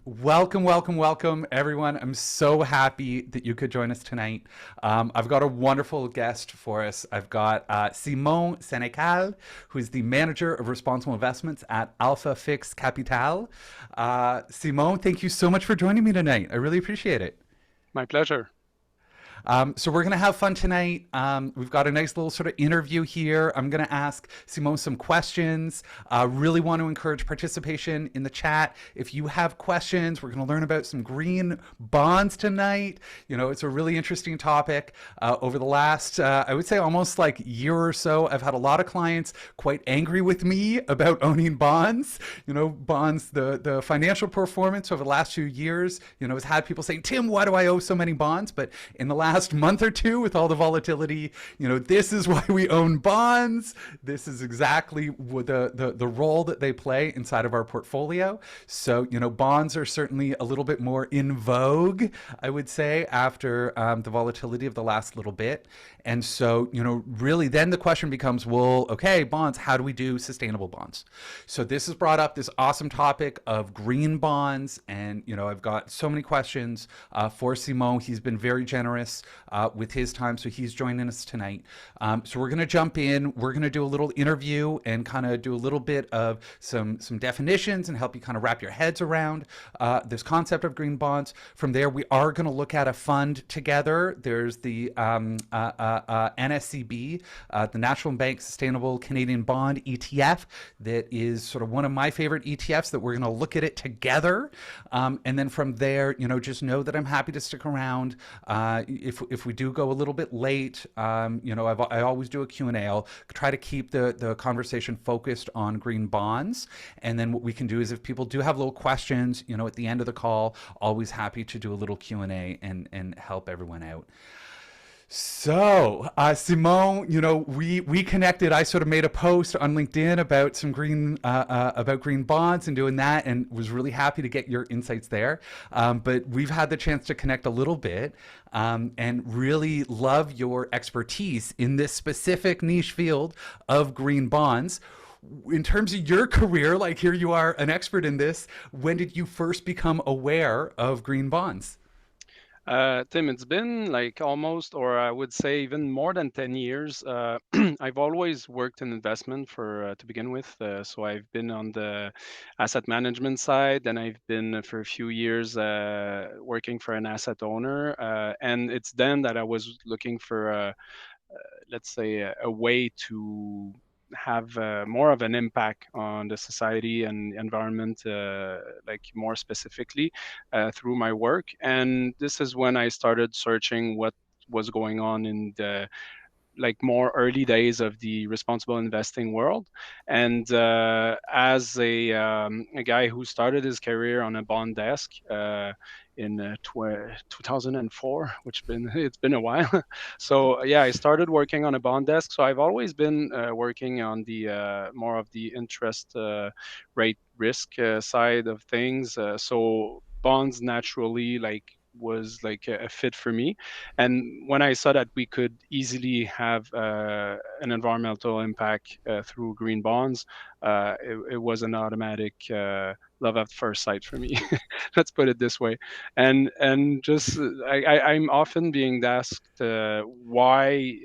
Welcome, welcome, welcome, everyone. I'm so happy that you could join us tonight. I've got a wonderful guest for us. I've got Simon Senecal, who is the manager of responsible investments at Alpha Fix Capital. Simon, thank you so much for joining me tonight. I really appreciate it. My pleasure. So we're going to have fun tonight. We've got a nice little sort of interview here. I'm going to ask Simone some questions. Really want to encourage participation in the chat. If you have questions, we're going to learn about some green bonds tonight. You know, it's a really interesting topic. Over the last, I would say almost like year or so, I've had a lot of clients quite angry with me about owning bonds. You know, bonds, the financial performance over the last few years, you know, has had people saying, Tim, why do I owe so many bonds? But in the last month or two, with all the volatility, you know, this is why we own bonds. This is exactly what the role that they play inside of our portfolio. So, you know, bonds are certainly a little bit more in vogue, I would say, after the volatility of the last little bit. And so, you know, really then the question becomes, well, okay, bonds, how do we do sustainable bonds? So this has brought up this awesome topic of green bonds. And, you know, I've got so many questions for Simon. He's been very generous with his time, so he's joining us tonight. So we're going to jump in. We're going to do a little interview and kind of do a little bit of some definitions and help you kind of wrap your heads around this concept of green bonds. From there, we are going to look at a fund together. There's the NSCB, the National Bank Sustainable Canadian Bond ETF, that is sort of one of my favorite ETFs that we're going to look at it together. And then from there, you know, just know that I'm happy to stick around. If we do go a little bit late, you know, I always do a Q&A. I'll try to keep the conversation focused on green bonds. And then what we can do is if people do have little questions, you know, at the end of the call, always happy to do a little Q&A and help everyone out. So, Simone, you know, we connected. I sort of made a post on LinkedIn about some about green bonds and doing that, and was really happy to get your insights there. But we've had the chance to connect a little bit, and really love your expertise in this specific niche field of green bonds. In terms of your career, like here you are, an expert in this. When did you first become aware of green bonds? Tim, it's been like almost, or I would say even more than 10 years. I've always worked in investment to begin with. So I've been on the asset management side, and I've been for a few years working for an asset owner. And it's then that I was looking for let's say, a way to have more of an impact on the society and environment, like more specifically through my work. And this is when I started searching what was going on in the like more early days of the responsible investing world. And as a guy who started his career on a bond desk in 2004, which it's been a while. So yeah, I started working on a bond desk. So I've always been working on the more of the interest rate risk side of things. So bonds naturally was like a fit for me. And when I saw that we could easily have an environmental impact through green bonds, it was an automatic love at first sight for me. Let's put it this way. And just I'm often being asked why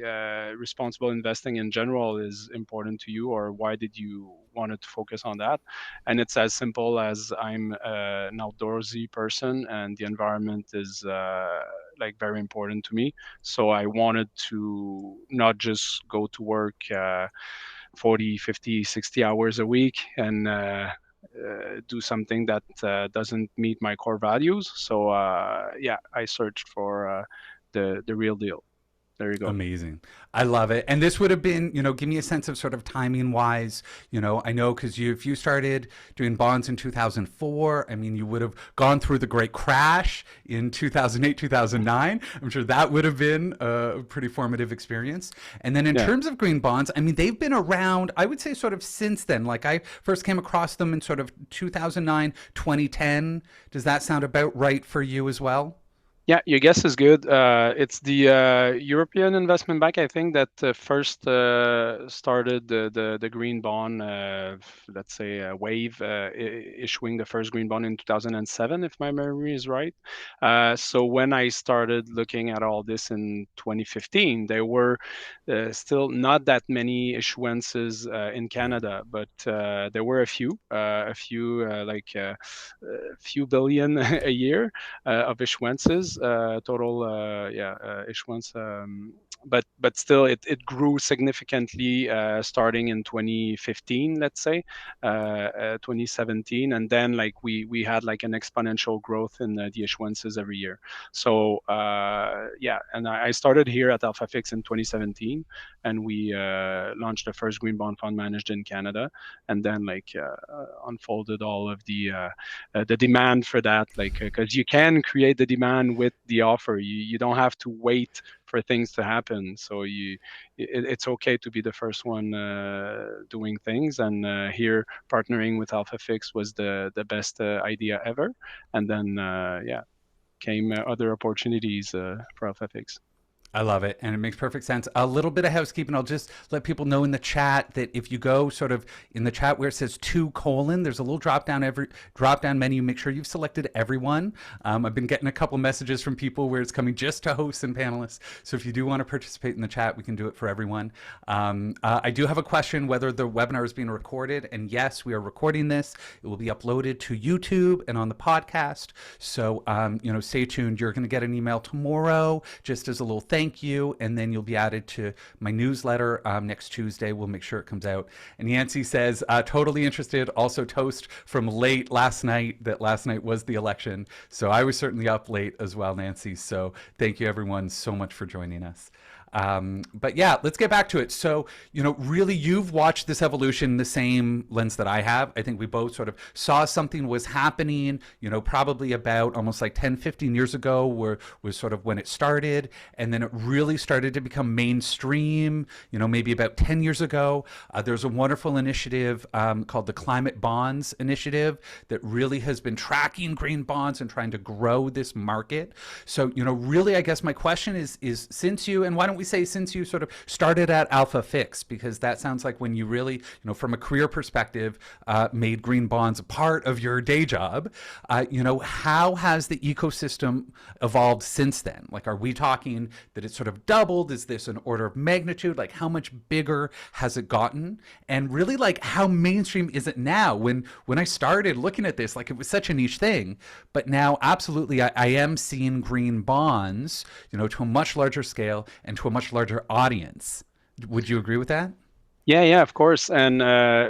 responsible investing in general is important to you, or why did you wanted to focus on that. And it's as simple as I'm an outdoorsy person, and the environment is like very important to me. So I wanted to not just go to work 40, 50, 60 hours a week and do something that doesn't meet my core values. So yeah, I searched for the real deal. There you go. Amazing. I love it. And this would have been, you know, give me a sense of sort of timing wise. You know, I know because if you started doing bonds in 2004, I mean, you would have gone through the great crash in 2008, 2009. I'm sure that would have been a pretty formative experience. And then in Yeah. terms of green bonds, I mean, they've been around, I would say, sort of since then. Like I first came across them in sort of 2009, 2010. Does that sound about right for you as well? Yeah, your guess is good. It's the European Investment Bank, I think, that first started the green bond, let's say, wave, issuing the first green bond in 2007, if my memory is right. So when I started looking at all this in 2015, there were still not that many issuances in Canada, but there were a few like a few billion a year of issuances, total issuance. But still, it grew significantly starting in 2015, let's say, 2017, and then like we had like an exponential growth in the issuances every year. So yeah, and I started here at AlphaFix in 2017, and we launched the first green bond fund managed in Canada, and then like unfolded all of the demand for that, like because you can create the demand with the offer. You don't have to wait for things to happen. So it's okay to be the first one doing things. And here, partnering with AlphaFix was the best idea ever. And then yeah, came other opportunities for AlphaFix. I love it, and it makes perfect sense. A little bit of housekeeping. I'll just let people know in the chat that if you go sort of in the chat where it says two colon, there's a little drop down menu. Make sure you've selected everyone. I've been getting a couple messages from people where it's coming just to hosts and panelists. So if you do want to participate in the chat, we can do it for everyone. I do have a question whether the webinar is being recorded, and yes, we are recording this. It will be uploaded to YouTube and on the podcast. So stay tuned. You're going to get an email tomorrow, just as a little thank you, and then you'll be added to my newsletter next Tuesday. We'll make sure it comes out. And Yancy says, totally interested. Also, toast from late last night. That last night was the election, so I was certainly up late as well, Nancy. So thank you, everyone, so much for joining us. But yeah, let's get back to it. So, really, you've watched this evolution in the same lens that I have. I think we both sort of saw something was happening, probably about almost like 10, 15 years ago, where was sort of when it started. And then it really started to become mainstream, maybe about 10 years ago. There's a wonderful initiative called the Climate Bonds Initiative that really has been tracking green bonds and trying to grow this market. So, really, I guess my question is since you, and why don't we say since you sort of started at AlphaFix, because that sounds like when you really, from a career perspective, made green bonds a part of your day job. How has the ecosystem evolved since then? Like, are we talking that it's sort of doubled? Is this an order of magnitude? Like, how much bigger has it gotten? And really, like, how mainstream is it now? When I started looking at this, like, it was such a niche thing, but now, absolutely, I am seeing green bonds, to a much larger scale and to a much larger audience. Would you agree with that? Yeah, of course. And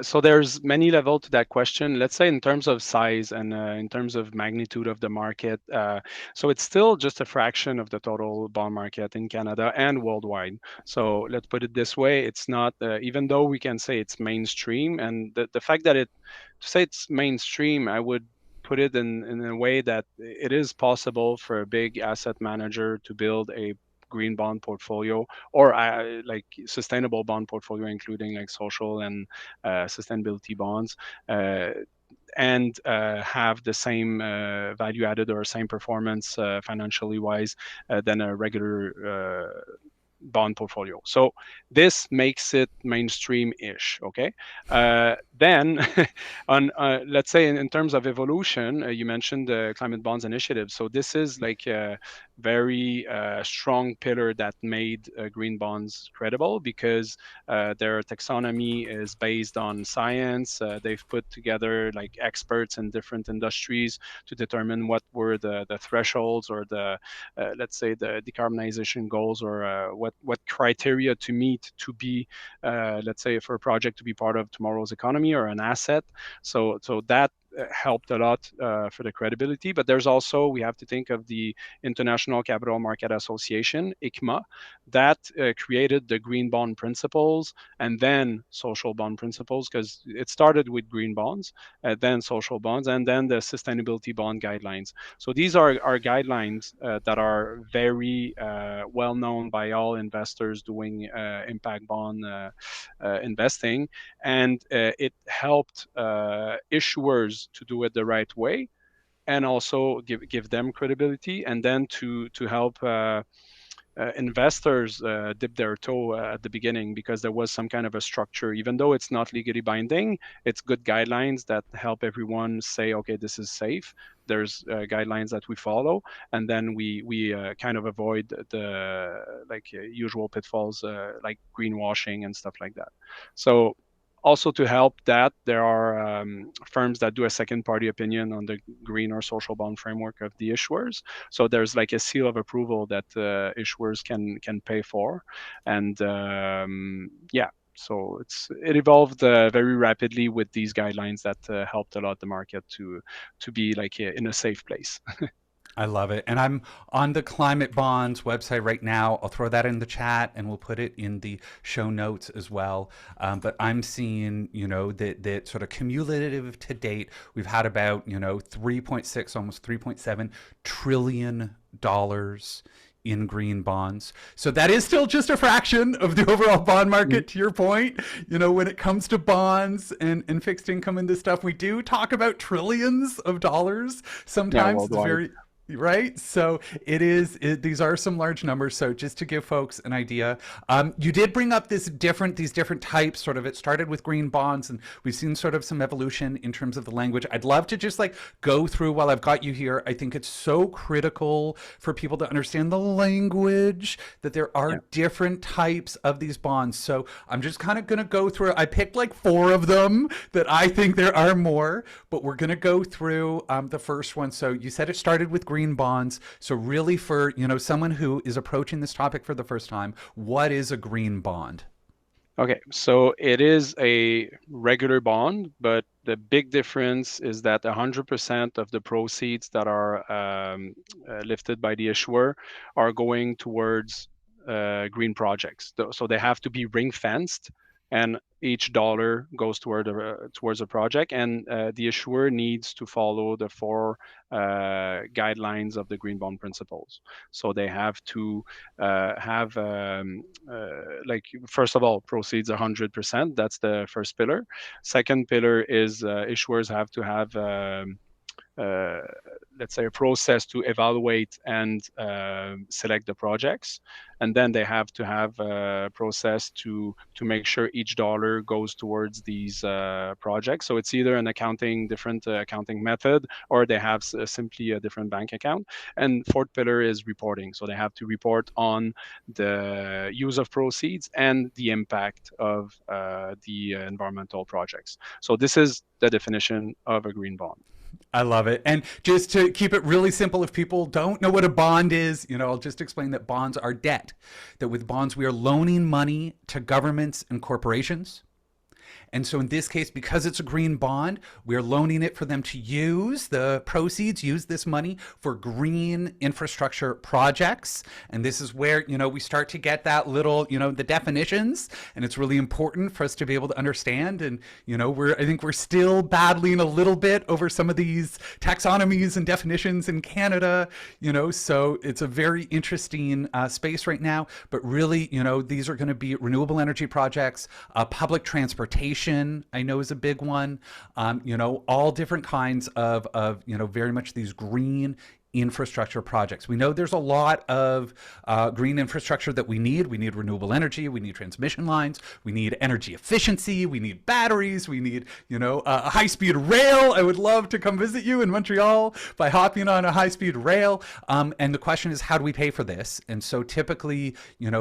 so there's many level to that question. Let's say in terms of size and in terms of magnitude of the market. So it's still just a fraction of the total bond market in Canada and worldwide. So let's put it this way: it's not, even though we can say it's mainstream, and the fact that to say it's mainstream, I would put it in a way that it is possible for a big asset manager to build a green bond portfolio, or like sustainable bond portfolio, including like social and sustainability bonds, and have the same value added or same performance financially wise than a regular bond portfolio. So this makes it mainstream-ish. Okay. Then, on let's say in terms of evolution, you mentioned the climate bonds initiative. So this is like a very strong pillar that made green bonds credible, because their taxonomy is based on science. They've put together like experts in different industries to determine what were the thresholds, or the let's say the decarbonization goals, or what criteria to meet to be, let's say, for a project to be part of tomorrow's economy or an asset. So that helped a lot for the credibility. But there's also, we have to think of the International Capital Market Association, ICMA, that created the green bond principles and then social bond principles, because it started with green bonds, then social bonds, and then the sustainability bond guidelines. So these are guidelines that are very well known by all investors doing impact bond investing, and it helped issuers to do it the right way, and also give them credibility, and then to help investors dip their toe at the beginning, because there was some kind of a structure. Even though it's not legally binding, it's good guidelines that help everyone say, okay, this is safe. There's guidelines that we follow, and then we kind of avoid the usual pitfalls like greenwashing and stuff like that. So also to help that, there are firms that do a second party opinion on the green or social bond framework of the issuers. So there's like a seal of approval that issuers can pay for, and yeah. So it evolved very rapidly with these guidelines that helped a lot the market to be like in a safe place. I love it. And I'm on the Climate Bonds website right now. I'll throw that in the chat and we'll put it in the show notes as well. But I'm seeing, that sort of cumulative to date, we've had about, 3.6, almost $3.7 trillion in green bonds. So that is still just a fraction of the overall bond market, to your point. When it comes to bonds and fixed income and this stuff, we do talk about trillions of dollars. Sometimes it's very right. So these are some large numbers. So just to give folks an idea, you did bring up these different types. Sort of, it started with green bonds, and we've seen sort of some evolution in terms of the language. I'd love to just go through while I've got you here. I think it's so critical for people to understand the language, that there are different types of these bonds. So I'm just kind of going to go through. I picked like 4 of them that I think there are more, but we're going to go through the first one. So you said it started with green bonds. So really, for someone who is approaching this topic for the first time, what is a green bond? Okay, so it is a regular bond, but the big difference is that 100% of the proceeds that are lifted by the issuer are going towards green projects. So they have to be ring fenced, and each dollar goes towards a project, and the issuer needs to follow the 4 guidelines of the green bond principles. So they have to have first of all, proceeds 100%. That's the first pillar. Second pillar is issuers have to have uh, let's say a process to evaluate and select the projects, and then they have to have a process to make sure each dollar goes towards these projects. So it's either an different accounting method, or they have simply a different bank account. And fourth pillar is reporting. So they have to report on the use of proceeds and the impact of the environmental projects. So this is the definition of a green bond. I love it. And just to keep it really simple, if people don't know what a bond is, I'll just explain that bonds are debt. That with bonds, we are loaning money to governments and corporations. And so in this case, because it's a green bond, we're loaning it for them to use the proceeds, use this money for green infrastructure projects. And this is where, we start to get that little, the definitions. And it's really important for us to be able to understand. And, I think we're still battling a little bit over some of these taxonomies and definitions in Canada, so it's a very interesting space right now. But really, these are going to be renewable energy projects, public transportation, I know, is a big one. All different kinds of very much these green infrastructure projects. We know there's a lot of green infrastructure that we need. We need renewable energy. We need transmission lines. We need energy efficiency. We need batteries. We need, a high-speed rail. I would love to come visit you in Montreal by hopping on a high-speed rail. And the question is, how do we pay for this? And so typically,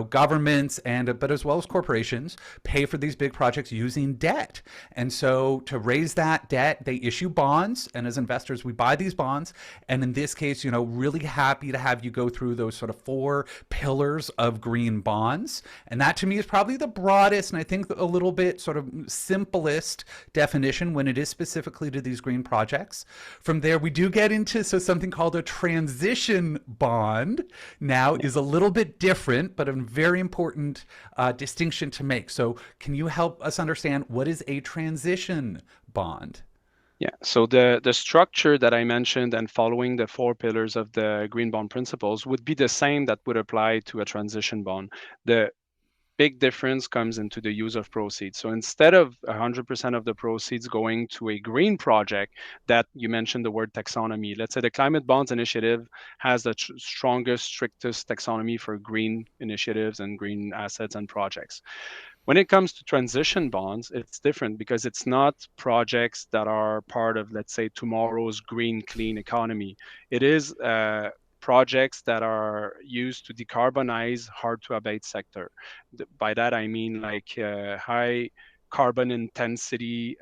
governments but as well as corporations pay for these big projects using debt. And so to raise that debt, they issue bonds. And as investors, we buy these bonds. And in this case, really happy to have you go through those sort of 4 pillars of green bonds. And that to me is probably the broadest and I think a little bit sort of simplest definition when it is specifically to these green projects. From there, we do get into something called a transition bond now is a little bit different, but a very important distinction to make. So can you help us understand what is a transition bond? Yeah, so the structure that I mentioned and following the 4 pillars of the green bond principles would be the same that would apply to a transition bond. The big difference comes into the use of proceeds. So instead of 100% of the proceeds going to a green project, that you mentioned the word taxonomy. Let's say the Climate Bonds Initiative has the strongest, strictest taxonomy for green initiatives and green assets and projects. When it comes to transition bonds, it's different because it's not projects that are part of, let's say, tomorrow's green, clean economy. It is projects that are used to decarbonize hard to abate sector. By that I mean like high carbon intensity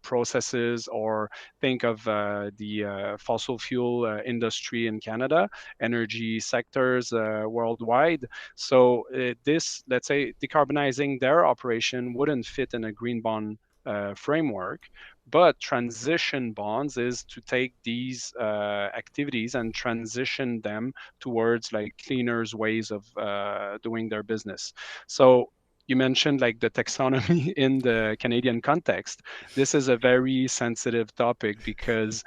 processes, or think of the fossil fuel industry in Canada, energy sectors worldwide. So this, let's say, decarbonizing their operation wouldn't fit in a green bond framework. But transition bonds is to take these activities and transition them towards like cleaner ways of doing their business. So you mentioned like the taxonomy in the Canadian context. This is a very sensitive topic because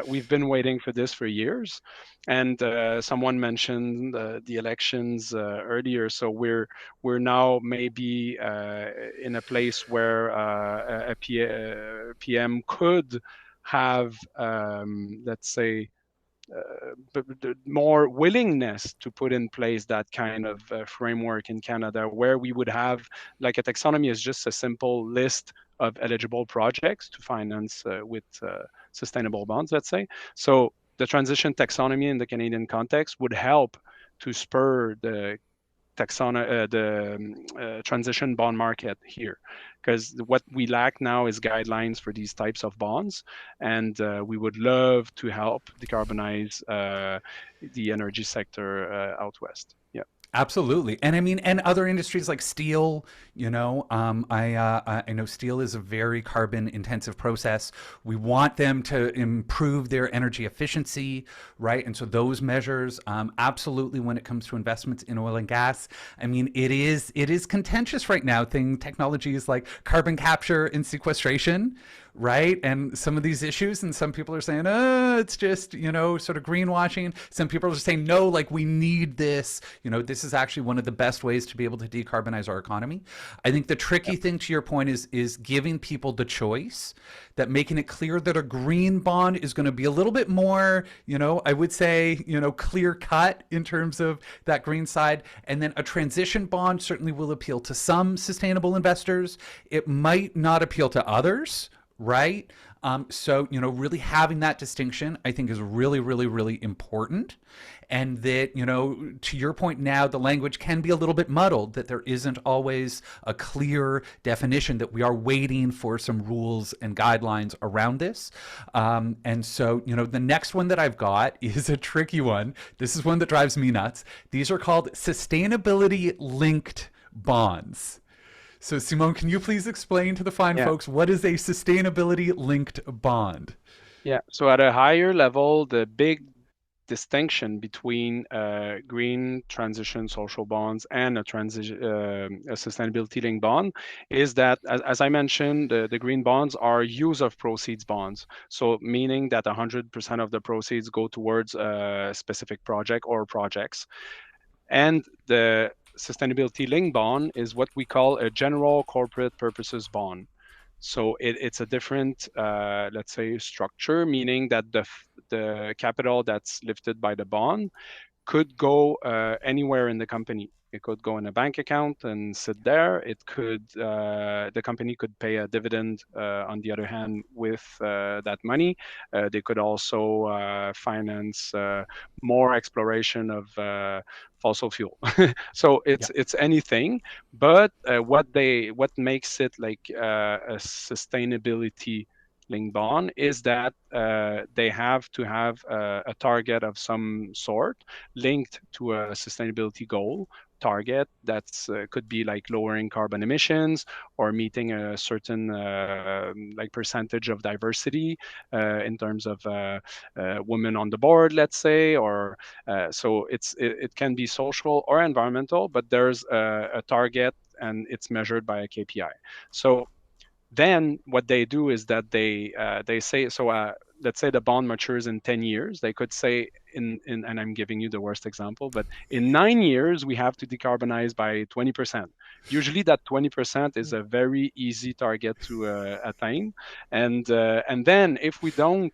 we've been waiting for this for years. And someone mentioned the elections earlier, so we're now maybe in a place where PM could have, let's say, more willingness to put in place that kind of framework in Canada, where we would have like a taxonomy is just a simple list of eligible projects to finance with sustainable bonds, let's say. So the transition taxonomy in the Canadian context would help to spur the transition bond market here, because what we lack now is guidelines for these types of bonds, and we would love to help decarbonize the energy sector out west. Yeah. Absolutely. And I mean, and other industries like steel, I know steel is a very carbon intensive process. We want them to improve their energy efficiency, right? And so those measures, absolutely, when it comes to investments in oil and gas, I mean, it is contentious right now. Technologies like carbon capture and sequestration, right? And some of these issues, and some people are saying, it's just, sort of greenwashing. Some people are saying, no, like we need this. This is actually one of the best ways to be able to decarbonize our economy. I think the tricky thing, to your point, is giving people the choice, that making it clear that a green bond is going to be a little bit more, I would say, clear cut in terms of that green side. And then a transition bond certainly will appeal to some sustainable investors. It might not appeal to others, right? So, really having that distinction, I think, is really, really, really important. And that, to your point now, the language can be a little bit muddled, that there isn't always a clear definition, that we are waiting for some rules and guidelines around this. And so, the next one that I've got is a tricky one. This is one that drives me nuts. These are called sustainability linked bonds. So, Simone, can you please explain to the fine Yeah. folks what is a sustainability linked bond? Yeah. So at a higher level, the big distinction between green transition social bonds and a sustainability linked bond is that, as I mentioned, the green bonds are use of proceeds bonds. So meaning that 100% of the proceeds go towards a specific project or projects. And the sustainability linked bond is what we call a general corporate purposes bond. So it's a different, let's say, structure, meaning that the capital that's lifted by the bond could go anywhere in the company. It could go in a bank account and sit there. It could, the company could pay a dividend, on the other hand, with that money. They could also finance more exploration of fossil fuel. So Yeah. it's anything, but what makes it like a sustainability linked bond is that they have to have a target of some sort linked to a sustainability goal target that's could be like lowering carbon emissions or meeting a certain like percentage of diversity in terms of women on the board, let's say, or so it can be social or environmental, but there's a target and it's measured by a KPI. So then what they do is that they say, so let's say the bond matures in 10 years, they could say and I'm giving you the worst example, but in 9 years we have to decarbonize by 20%. Usually that 20% is a very easy target to attain, and then if we don't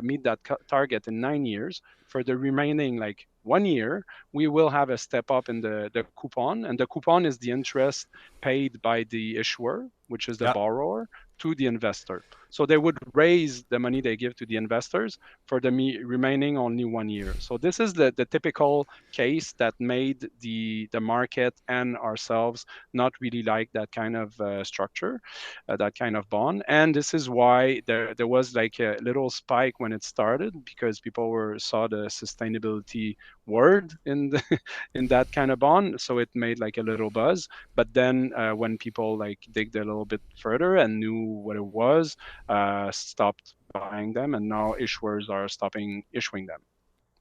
meet that target in 9 years, for the remaining like 1 year, we will have a step up in the coupon, and the coupon is the interest paid by the issuer, which is the Yeah. borrower, to the investor. So they would raise the money they give to the investors for the remaining only 1 year. So this is the typical case that made the market and ourselves not really like that kind of structure, that kind of bond. And this is why there was like a little spike when it started, because people saw the sustainability word in in that kind of bond, so it made like a little buzz. But then when people like digged a little bit further and knew what it was, stopped buying them, and now issuers are stopping issuing them.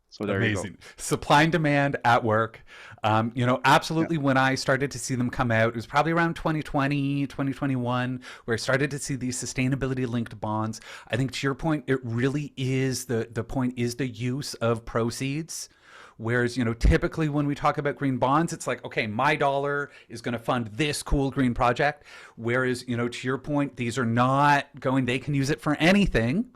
So there you go. Amazing. Supply and demand at work. Yeah. Absolutely. When I started to see them come out, it was probably around 2020, 2021, where I started to see these sustainability linked bonds. I think to your point, it really is the point is the use of proceeds. Whereas, typically when we talk about green bonds, it's like, okay, my dollar is going to fund this cool green project. Whereas, to your point, these are not going, they can use it for anything,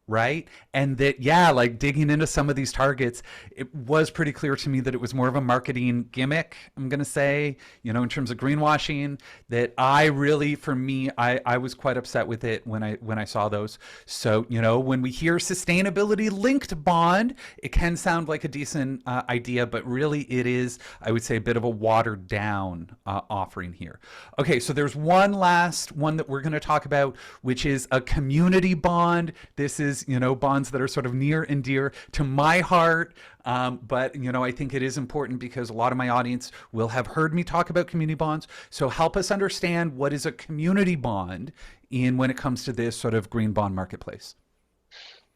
right? And that, yeah, like digging into some of these targets, it was pretty clear to me that it was more of a marketing gimmick, I'm going to say, in terms of greenwashing, that I really, for me, I was quite upset with it when I saw those. So, when we hear sustainability linked bond, it can sound like a decent idea, but really it is, I would say, a bit of a watered down offering here. Okay, so there's one last one that we're going to talk about, which is a community bond. This is, bonds that are sort of near and dear to my heart. But, I think it is important because a lot of my audience will have heard me talk about community bonds. So help us understand what is a community bond when it comes to this sort of green bond marketplace.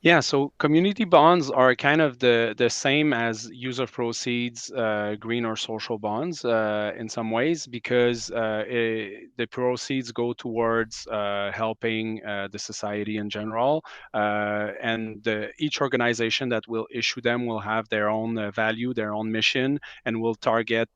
Yeah, so community bonds are kind of the same as use of proceeds, green or social bonds in some ways, because the proceeds go towards helping the society in general, and each organization that will issue them will have their own value, their own mission, and will target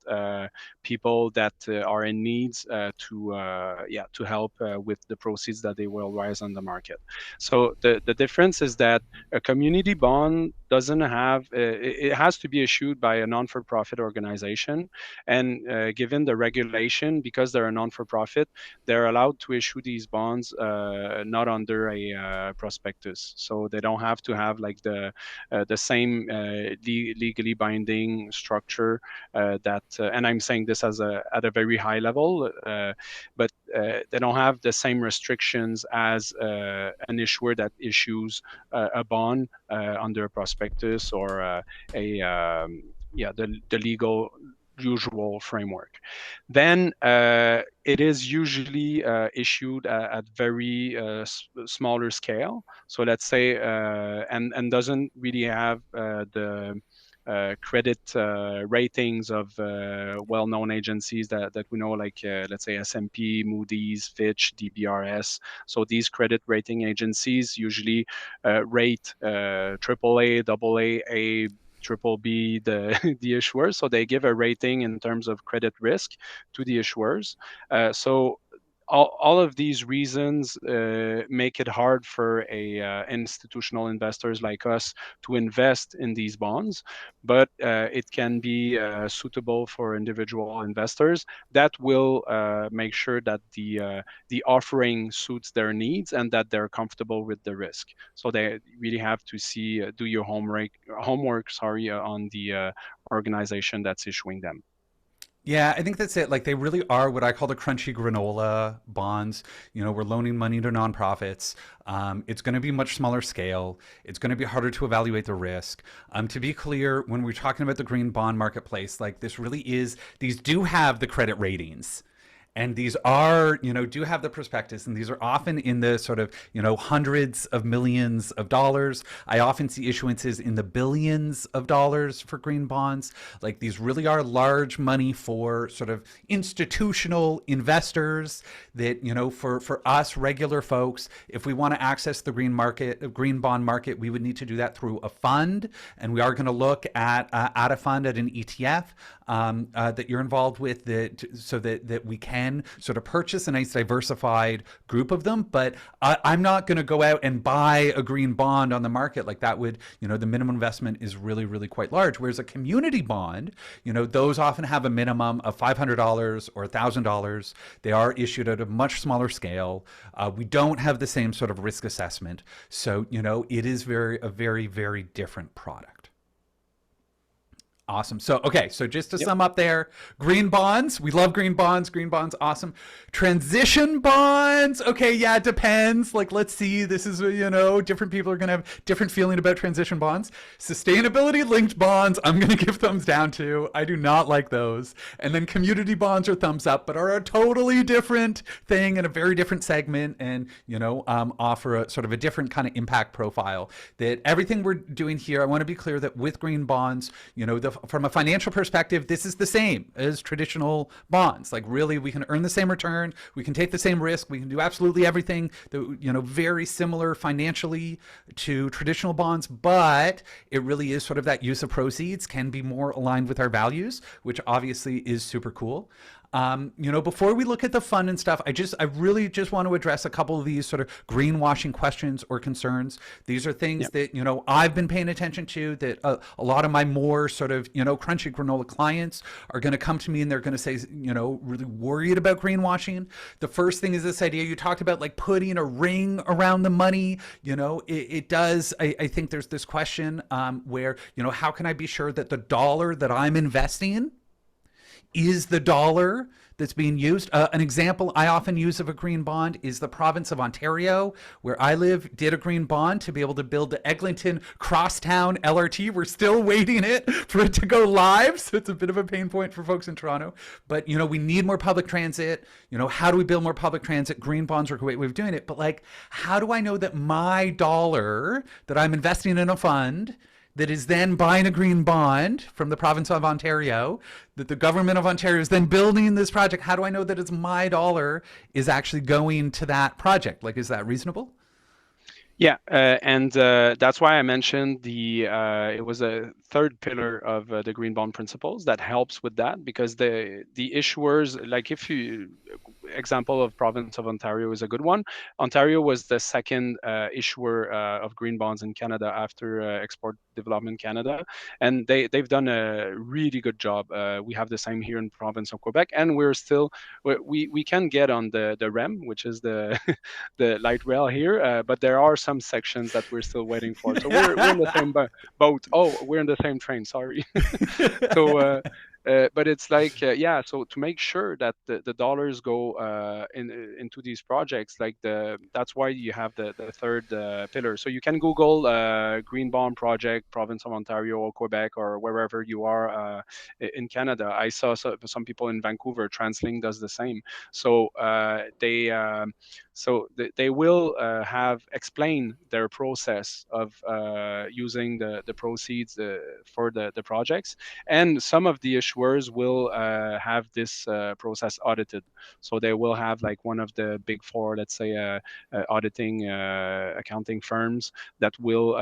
people that are in needs to help with the proceeds that they will rise on the market. So the difference is that a community bond doesn't have it has to be issued by a non-for-profit organization, and given the regulation, because they're a non-for-profit, they're allowed to issue these bonds not under a prospectus, so they don't have to have like the same legally binding structure that and I'm saying this at a very high level, but they don't have the same restrictions as an issuer that issues a bond under a prospectus or the legal usual framework. Then it is usually issued at very smaller scale. So let's say and doesn't really have the credit ratings of well-known agencies that we know, like let's say S&P, Moody's, Fitch, DBRS. So these credit rating agencies usually rate AAA, AA, A, triple B the issuers. So they give a rating in terms of credit risk to the issuers. So all of these reasons make it hard for institutional investors like us to invest in these bonds, but it can be suitable for individual investors that will make sure that the offering suits their needs and that they're comfortable with the risk. So they really have to do your homework, on the organization that's issuing them. Yeah, I think that's it. Like they really are what I call the crunchy granola bonds. We're loaning money to nonprofits. It's going to be much smaller scale. It's going to be harder to evaluate the risk. To be clear, when we're talking about the green bond marketplace, like this really is, these do have the credit ratings. And these are, do have the prospectus, and these are often in the sort of, hundreds of millions of dollars. I often see issuances in the billions of dollars for green bonds. Like, these really are large money for sort of institutional investors that, for us regular folks, if we want to access the green bond market, we would need to do that through a fund. And we are going to look at a fund, at an ETF that you're involved with, so that we can sort of purchase a nice diversified group of them. But I'm not going to go out and buy a green bond on the market. Like, that would, the minimum investment is really, really quite large. Whereas a community bond, those often have a minimum of $500 or $1,000. They are issued at a much smaller scale. We don't have the same sort of risk assessment. So, it is a very, very different product. Awesome. So, okay. So just to Yep. sum up there, green bonds, we love green bonds. Green bonds, awesome. Transition bonds, okay, yeah, it depends. Like, let's see, this is, different people are going to have different feeling about transition bonds. Sustainability linked bonds, I'm going to give thumbs down to. I do not like those. And then community bonds are thumbs up, but are a totally different thing and a very different segment, and, offer a sort of a different kind of impact profile. That everything we're doing here, I want to be clear that with green bonds, from a financial perspective, this is the same as traditional bonds. Like, really, we can earn the same return, we can take the same risk, we can do absolutely everything that, very similar financially to traditional bonds, but it really is sort of that use of proceeds can be more aligned with our values, which obviously is super cool. Before we look at the fund and stuff, I really just want to address a couple of these sort of greenwashing questions or concerns. These are things Yep. that, I've been paying attention to, that a lot of my more sort of, crunchy granola clients are going to come to me and they're going to say, really worried about greenwashing. The first thing is this idea you talked about, like putting a ring around the money. It does, I think there's this question where, how can I be sure that the dollar that I'm investing is the dollar that's being used? An example I often use of a green bond is the province of Ontario, where I live, did a green bond to be able to build the Eglinton Crosstown LRT. We're still waiting for it to go live, so it's a bit of a pain point for folks in Toronto. But, we need more public transit. How do we build more public transit? Green bonds are a great way of doing it. But, like, how do I know that my dollar that I'm investing in a fund that is then buying a green bond from the province of Ontario, that the government of Ontario is then building this project? How do I know that it's my dollar is actually going to that project? Like, is that reasonable? Yeah, and that's why I mentioned it was a third pillar of the green bond principles that helps with that, because the issuers, like, if you example of province of Ontario is a good one. Ontario was the second issuer of green bonds in Canada after Export Development Canada, and they've done a really good job. We have the same here in province of Quebec, and we can get on the REM, which is the the light rail here, but there are some sections that we're still waiting for. So we're in the same boat. Oh, we're in the same train. Sorry. So. But it's like, yeah, so to make sure that the dollars go into these projects, like that's why you have the third pillar. So you can Google green bond project, province of Ontario or Quebec or wherever you are in Canada. I saw some people in Vancouver. TransLink does the same. So they will have explain their process of using the proceeds for the projects, and some of the issuers will have this process audited. So they will have like one of the big four, let's say, auditing accounting firms that will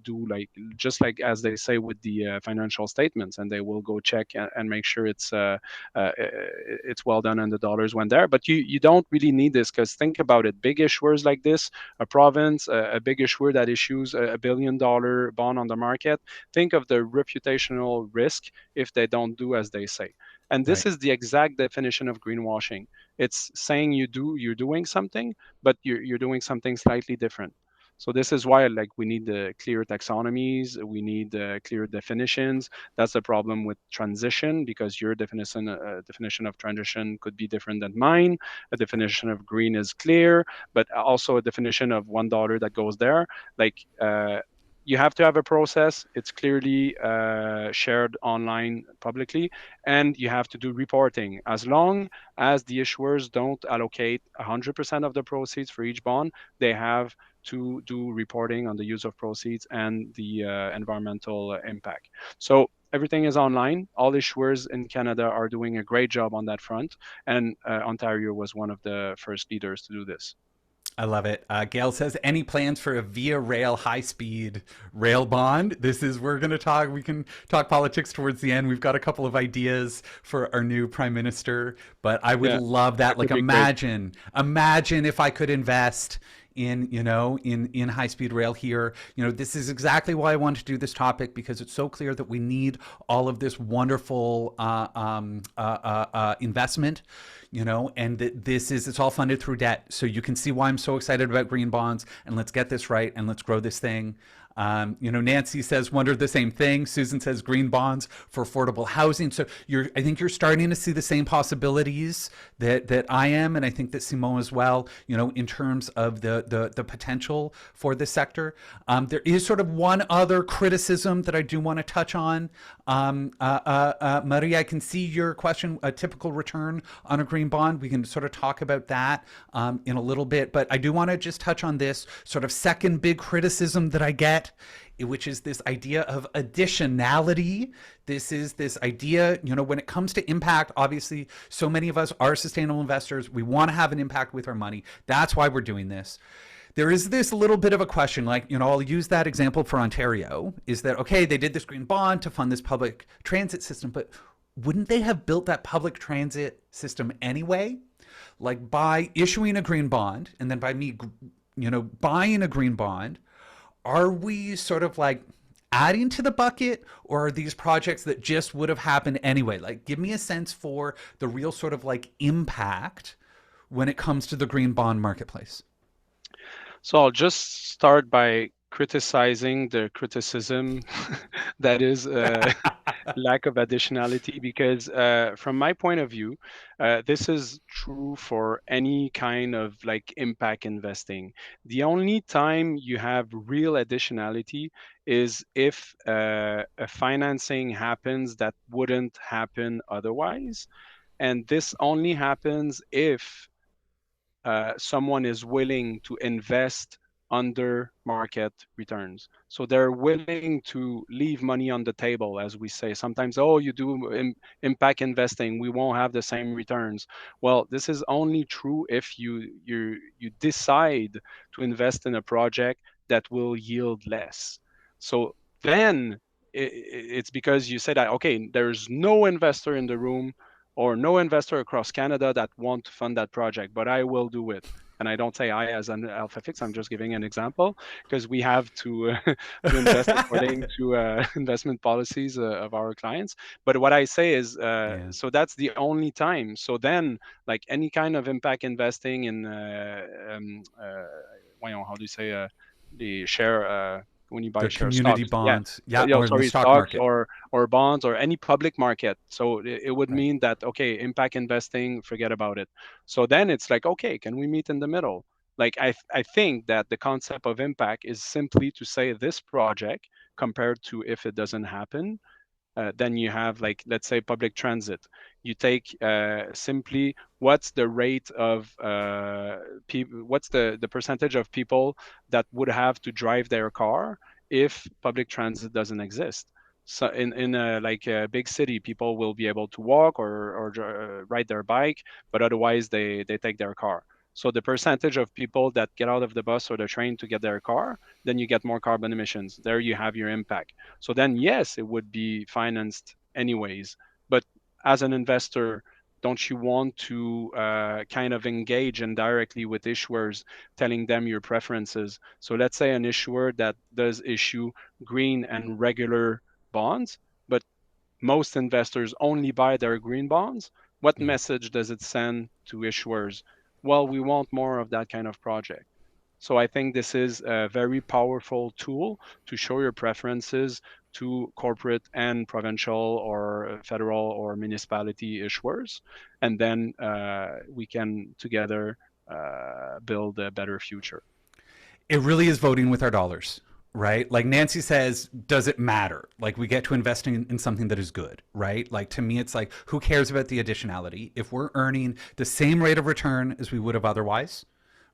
do like just like as they say with the financial statements, and they will go check and make sure it's well done and the dollars went there. But you don't really need this, because think about it: big issuers like this, a province, a big issuer that issues a $1 billion bond on the market. Think of the reputational risk if they don't do as they say. And this Right. is the exact definition of greenwashing. It's saying you're doing something, but you're doing something slightly different. So this is why, like, we need the clear taxonomies, we need clear definitions. That's the problem with transition, because your definition of transition could be different than mine. A definition of green is clear, but also a definition of $1 that goes there. Like, you have to have a process. It's clearly shared online publicly, and you have to do reporting. As long as the issuers don't allocate 100% of the proceeds for each bond, they have to do reporting on the use of proceeds and the environmental impact. So everything is online. All issuers in Canada are doing a great job on that front, and Ontario was one of the first leaders to do this. I love it. Gail says, any plans for a via rail high speed rail bond? This is, we're going to talk, we can talk politics towards the end. We've got a couple of ideas for our new prime minister, but I would Yeah, love that. that Like, could be great. imagine if I could invest in in high speed rail here. This is exactly why I wanted to do this topic, because it's so clear that we need all of this wonderful investment, and that it's all funded through debt. So you can see why I'm so excited about green bonds, and let's get this right and let's grow this thing. Nancy says, wondered the same thing. Susan says, green bonds for affordable housing. So I think you're starting to see the same possibilities that I am, and I think that Simon as well. In terms of the potential for this sector. There is sort of one other criticism that I do want to touch on. Maria, I can see your question. A typical return on a green bond. We can sort of talk about that in a little bit, but I do want to just touch on this sort of second big criticism that I get, which is this idea of additionality. This is this idea, when it comes to impact, obviously, so many of us are sustainable investors. We want to have an impact with our money. That's why we're doing this. There is this little bit of a question, like, I'll use that example for Ontario, is that, okay, they did this green bond to fund this public transit system, but wouldn't they have built that public transit system anyway? Like, by issuing a green bond, and then by me, buying a green bond, are we sort of like adding to the bucket, or are these projects that just would have happened anyway? Like, give me a sense for the real sort of like impact when it comes to the green bond marketplace. So I'll just start by criticizing the criticism that is lack of additionality, because from my point of view, this is true for any kind of like impact investing. The only time you have real additionality is if a financing happens that wouldn't happen otherwise. And this only happens if someone is willing to invest under market returns. So they're willing to leave money on the table, as we say. Sometimes, oh, you do impact investing, we won't have the same returns. Well, this is only true if you decide to invest in a project that will yield less. So then it's because you said that, okay, there's no investor in the room or no investor across Canada that want to fund that project, but I will do it. And I don't say I as an alpha fix. I'm just giving an example because we have to to invest according to investment policies of our clients. But what I say is, Yeah. so that's the only time. So then, like any kind of impact investing in, how do you say, the share when you buy The share community stocks? Yeah, bonds. Yeah. Or in the sorry, stock stocks market. or bonds or any public market. So it would Right. mean that, okay, impact investing, forget about it. So then it's like, okay, can we meet in the middle? Like I think that the concept of impact is simply to say this project compared to if it doesn't happen. Then you have, like, let's say public transit. You take simply what's the rate of people, what's the percentage of people that would have to drive their car if public transit doesn't exist. So in a big city, people will be able to walk or ride their bike, but otherwise they take their car. So the percentage of people that get out of the bus or the train to get their car, then you get more carbon emissions. There you have your impact. So then, yes, it would be financed anyways. But as an investor, don't you want to kind of engage indirectly with issuers, telling them your preferences? So let's say an issuer that does issue green and regular bonds, but most investors only buy their green bonds. What Yeah. message does it send to issuers? Well, we want more of that kind of project. So I think this is a very powerful tool to show your preferences to corporate and provincial or federal or municipality issuers. And then we can together build a better future. It really is voting with our dollars. right? Like Nancy says, does it matter? Like we get to investing in something that is good, right? Like to me, it's like, who cares about the additionality? If we're earning the same rate of return as we would have otherwise,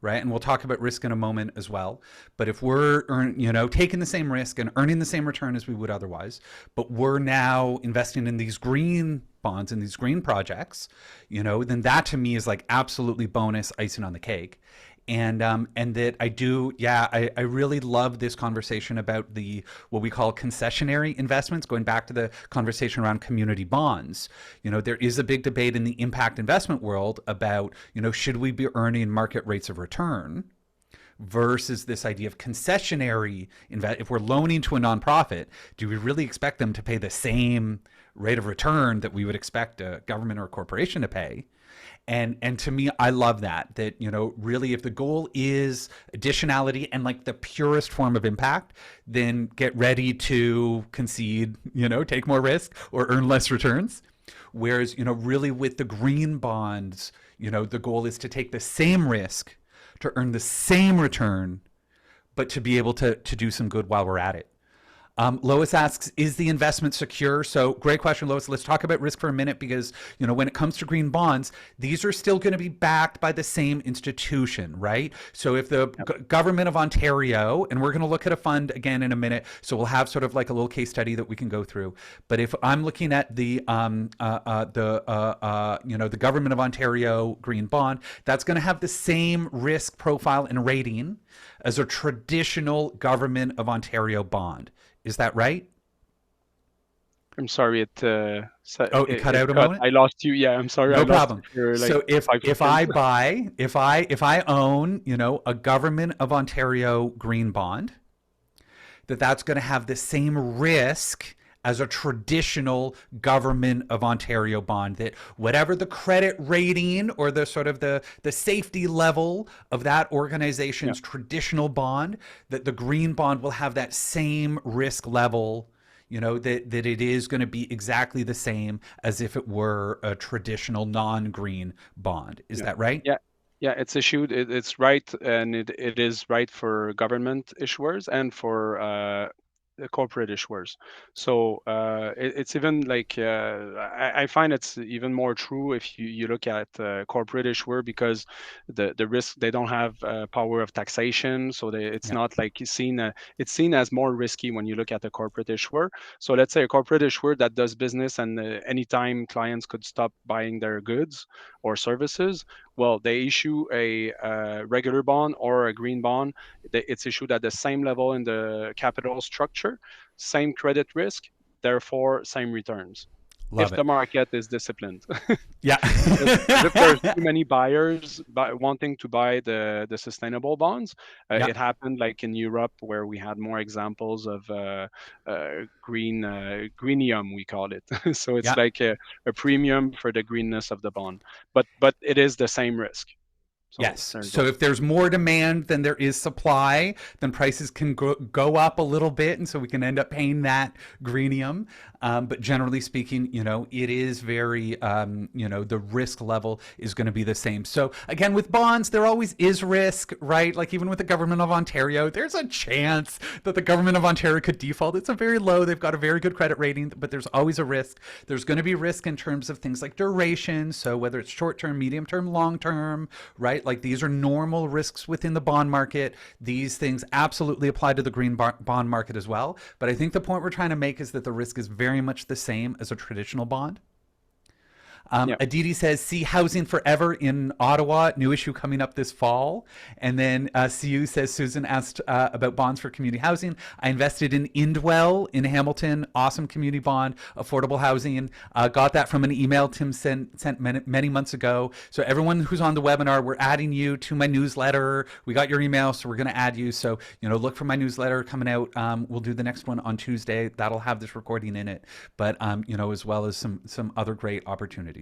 right? And we'll talk about risk in a moment as well. But if we're taking the same risk and earning the same return as we would otherwise, but we're now investing in these green bonds and these green projects, then that to me is like absolutely bonus icing on the cake. And that I do, yeah, I really love this conversation about the what we call concessionary investments. Going back to the conversation around community bonds, there is a big debate in the impact investment world about should we be earning market rates of return versus this idea of concessionary invest. If we're loaning to a nonprofit, do we really expect them to pay the same rate of return that we would expect a government or a corporation to pay? And to me, I love that really, if the goal is additionality and like the purest form of impact, then get ready to concede, take more risk or earn less returns. Whereas, really with the green bonds, the goal is to take the same risk to earn the same return, but to be able to do some good while we're at it. Lois asks, is the investment secure? So great question, Lois. Let's talk about risk for a minute because, when it comes to green bonds, these are still going to be backed by the same institution, right? So if the government of Ontario, and we're going to look at a fund again in a minute, so we'll have sort of like a little case study that we can go through. But if I'm looking at the government of Ontario green bond, that's going to have the same risk profile and rating as a traditional government of Ontario bond. Is that right? I'm sorry, it cut out a moment. I lost you. Yeah, I'm sorry. No I lost problem. you for like So if 5 if seconds. I own, a government of Ontario green bond, that's going to have the same risk as a traditional government of Ontario bond, that whatever the credit rating or the sort of the safety level of that organization's traditional bond, that the green bond will have that same risk level, that it is going to be exactly the same as if it were a traditional non-green bond. Is that right? Yeah. Yeah, it's issued. It's right, and it is right for government issuers and for the corporate issuers. So it's even like I find it's even more true if you look at corporate issuer, because the risk, they don't have power of taxation, so it's Yeah. not like it's seen as more risky when you look at a corporate issuer. So let's say a corporate issuer that does business, and anytime clients could stop buying their goods or services, well, they issue a regular bond or a green bond. It's issued at the same level in the capital structure, same credit risk, therefore same returns, Love if it. the market is disciplined. Yeah. Because if there's too many buyers wanting to buy the sustainable bonds, Yeah. it happened like in Europe, where we had more examples of greenium, we call it. So it's Yeah. like a premium for the greenness of the bond, but it is the same risk. So Yes. there you So go. if there's more demand than there is supply, then prices can go up a little bit. And so we can end up paying that greenium. But generally speaking, it is very, the risk level is going to be the same. So again, with bonds, there always is risk, right? Like even with the government of Ontario, there's a chance that the government of Ontario could default. It's a very low, they've got a very good credit rating, but there's always a risk. There's going to be risk in terms of things like duration. So whether it's short term, medium term, long term, right? Like these are normal risks within the bond market. These things absolutely apply to the green bond market as well. But I think the point we're trying to make is that the risk is very much the same as a traditional bond. Yeah. Aditi says, see Housing Forever in Ottawa, new issue coming up this fall. And then CU says, Susan asked about bonds for community housing. I invested in Indwell in Hamilton, awesome community bond, affordable housing. Got that from an email Tim sent many months ago. So everyone who's on the webinar, we're adding you to my newsletter. We got your email, so we're going to add you. So, look for my newsletter coming out. We'll do the next one on Tuesday. That'll have this recording in it, but, as well as some other great opportunities.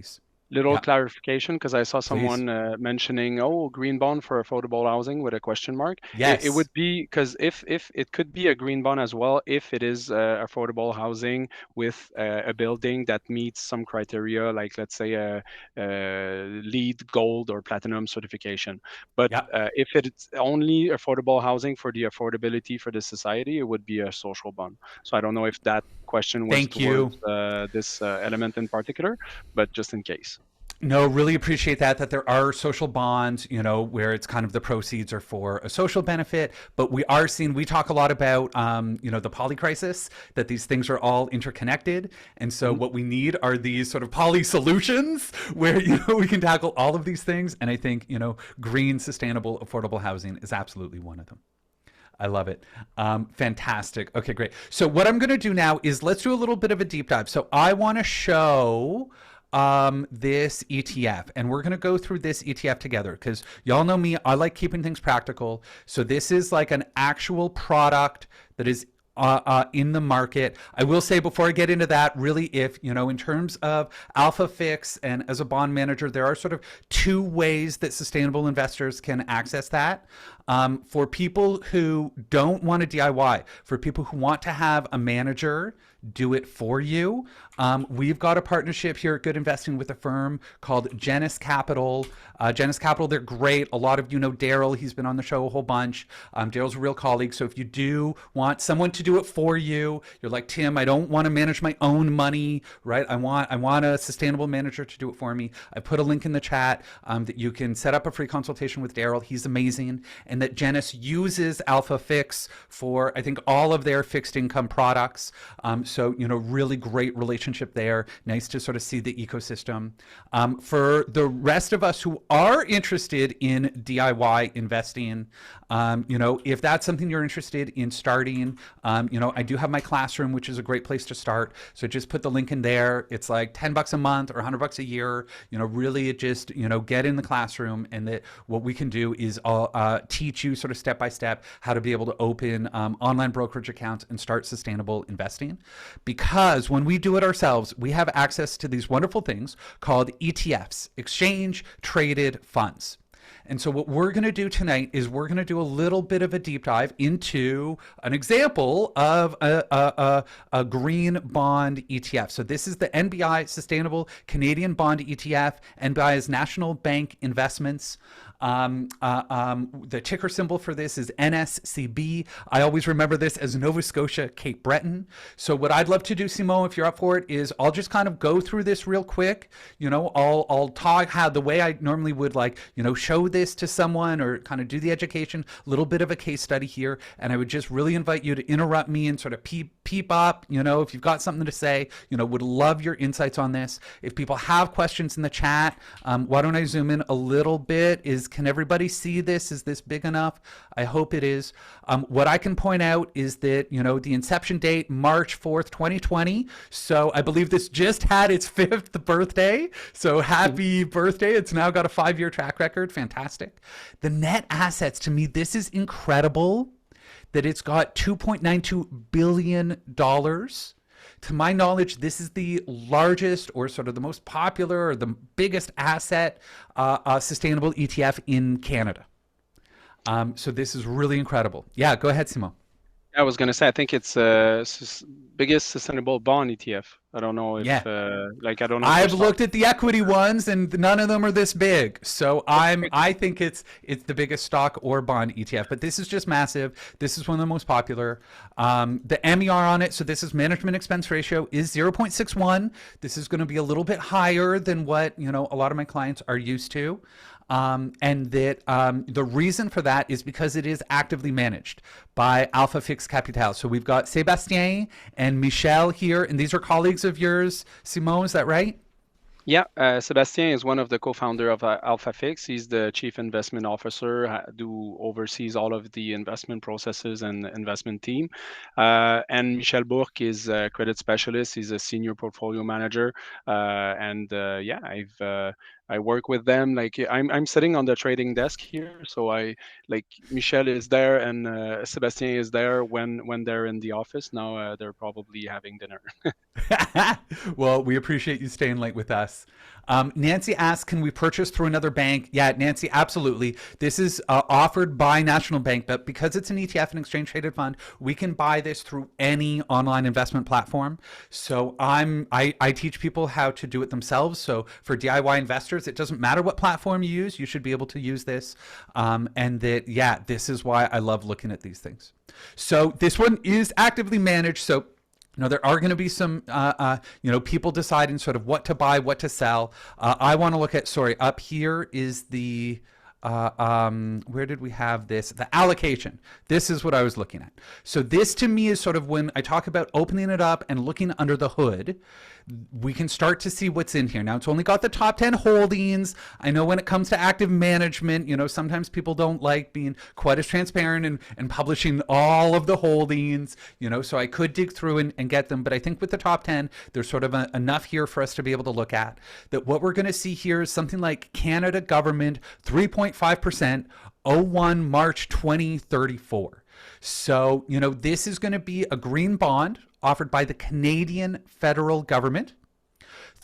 little Yeah, clarification, because I saw please. someone mentioning, oh, green bond for affordable housing with a question mark. It Yes. would be because if it could be a green bond as well if it is affordable housing with a building that meets some criteria, like let's say a LEED Gold or Platinum certification. But Yeah. if it's only affordable housing for the affordability for the society, it would be a social bond. So I don't know if that question was Thank towards you. this element in particular, but just in case. No, really appreciate that there are social bonds, where it's kind of the proceeds are for a social benefit, but we are seeing we talk a lot about the poly crisis, that these things are all interconnected. And so Mhm. what we need are these sort of poly solutions where we can tackle all of these things. And I think, green, sustainable, affordable housing is absolutely one of them. I love it. Fantastic. Okay, great. So what I'm going to do now is let's do a little bit of a deep dive. So I want to show this ETF, and we're going to go through this ETF together because y'all know me. I like keeping things practical. So this is like an actual product that is in the market. I will say before I get into that, really, if in terms of Alpha Fix and as a bond manager, there are sort of two ways that sustainable investors can access that. For people who don't want to DIY, for people who want to have a manager do it for you, we've got a partnership here at Good Investing with a firm called Genesis Capital. Genesis Capital, they're great. A lot of you know Daryl. He's been on the show a whole bunch. Daryl's a real colleague. So if you do want someone to do it for you, you're like, Tim, I don't want to manage my own money, right? I want a sustainable manager to do it for me. I put a link in the chat that you can set up a free consultation with Daryl. He's amazing. And that Genesis uses Alpha Fix for, I think, all of their fixed income products. So, really great relationship there. Nice to sort of see the ecosystem. For the rest of us who are interested in DIY investing, if that's something you're interested in starting, I do have my classroom, which is a great place to start. So just put the link in there. It's like $10 a month or $100 a year. Really it just, get in the classroom, and that what we can do is teach you sort of step by step how to be able to open online brokerage accounts and start sustainable investing. Because when we do it ourselves, we have access to these wonderful things called ETFs, exchange traded funds. And so what we're going to do tonight is we're going to do a little bit of a deep dive into an example of a green bond ETF. So this is the NBI Sustainable Canadian Bond ETF. NBI is National Bank Investments. The ticker symbol for this is NSCB. I always remember this as Nova Scotia Cape Breton. So what I'd love to do, Simon, if you're up for it, is I'll just kind of go through this real quick. I'll talk how the way I normally would, like, show this to someone or kind of do the education, a little bit of a case study here. And I would just really invite you to interrupt me and sort of peep up, if you've got something to say, would love your insights on this. If people have questions in the chat, why don't I zoom in a little bit? Can everybody see this? Is this big enough? I hope it is. What I can point out is that, the inception date, March 4th, 2020. So I believe this just had its 5th birthday. So happy birthday. It's now got a 5-year track record. Fantastic. The net assets, to me, this is incredible that it's got $2.92 billion. To my knowledge, this is the largest or sort of the most popular or the biggest asset sustainable ETF in Canada. So this is really incredible. Yeah, go ahead, Simon. I was going to say, I think it's biggest sustainable bond ETF. I don't know if, Yeah. I don't know for I've stock. looked at the equity ones, and none of them are this big. So I think it's the biggest stock or bond ETF. But this is just massive. This is one of the most popular. The MER on it, so this is management expense ratio, is 0.61. This is going to be a little bit higher than what a lot of my clients are used to. And that the reason for that is because it is actively managed by Alpha Fix Capital. So we've got Sébastien and Michel here, and these are colleagues of yours. Simon, is that right? Yeah, Sebastien is one of the co-founder of AlphaFix. He's the chief investment officer, who oversees all of the investment processes and investment team. And Michel Bourque is a credit specialist. He's a senior portfolio manager. Yeah, I work with them. Like I'm sitting on the trading desk here, so I like Michel is there and Sebastien is there when they're in the office. Now they're probably having dinner. Well, we appreciate you staying late with us. Nancy asks, can we purchase through another bank? Yeah, Nancy, absolutely. This is offered by National Bank, but because it's an ETF, an exchange traded fund, we can buy this through any online investment platform. So I teach people how to do it themselves. So for DIY investors, it doesn't matter what platform you use, you should be able to use this. And that, yeah, this is why I love looking at these things. So this one is actively managed. So there are going to be some, people deciding sort of what to buy, what to sell. I want to look at, up here is the, where did we have this? The allocation. This is what I was looking at. So this to me is sort of when I talk about opening it up and looking under the hood, we can start to see what's in here. Now, it's only got the top 10 holdings. I know when it comes to active management, sometimes people don't like being quite as transparent and publishing all of the holdings, so I could dig through and get them. But I think with the top 10, there's sort of enough here for us to be able to look at that. What we're going to see here is something like Canada government, 3.5%, 01 March 2034. So, this is going to be a green bond offered by the Canadian federal government.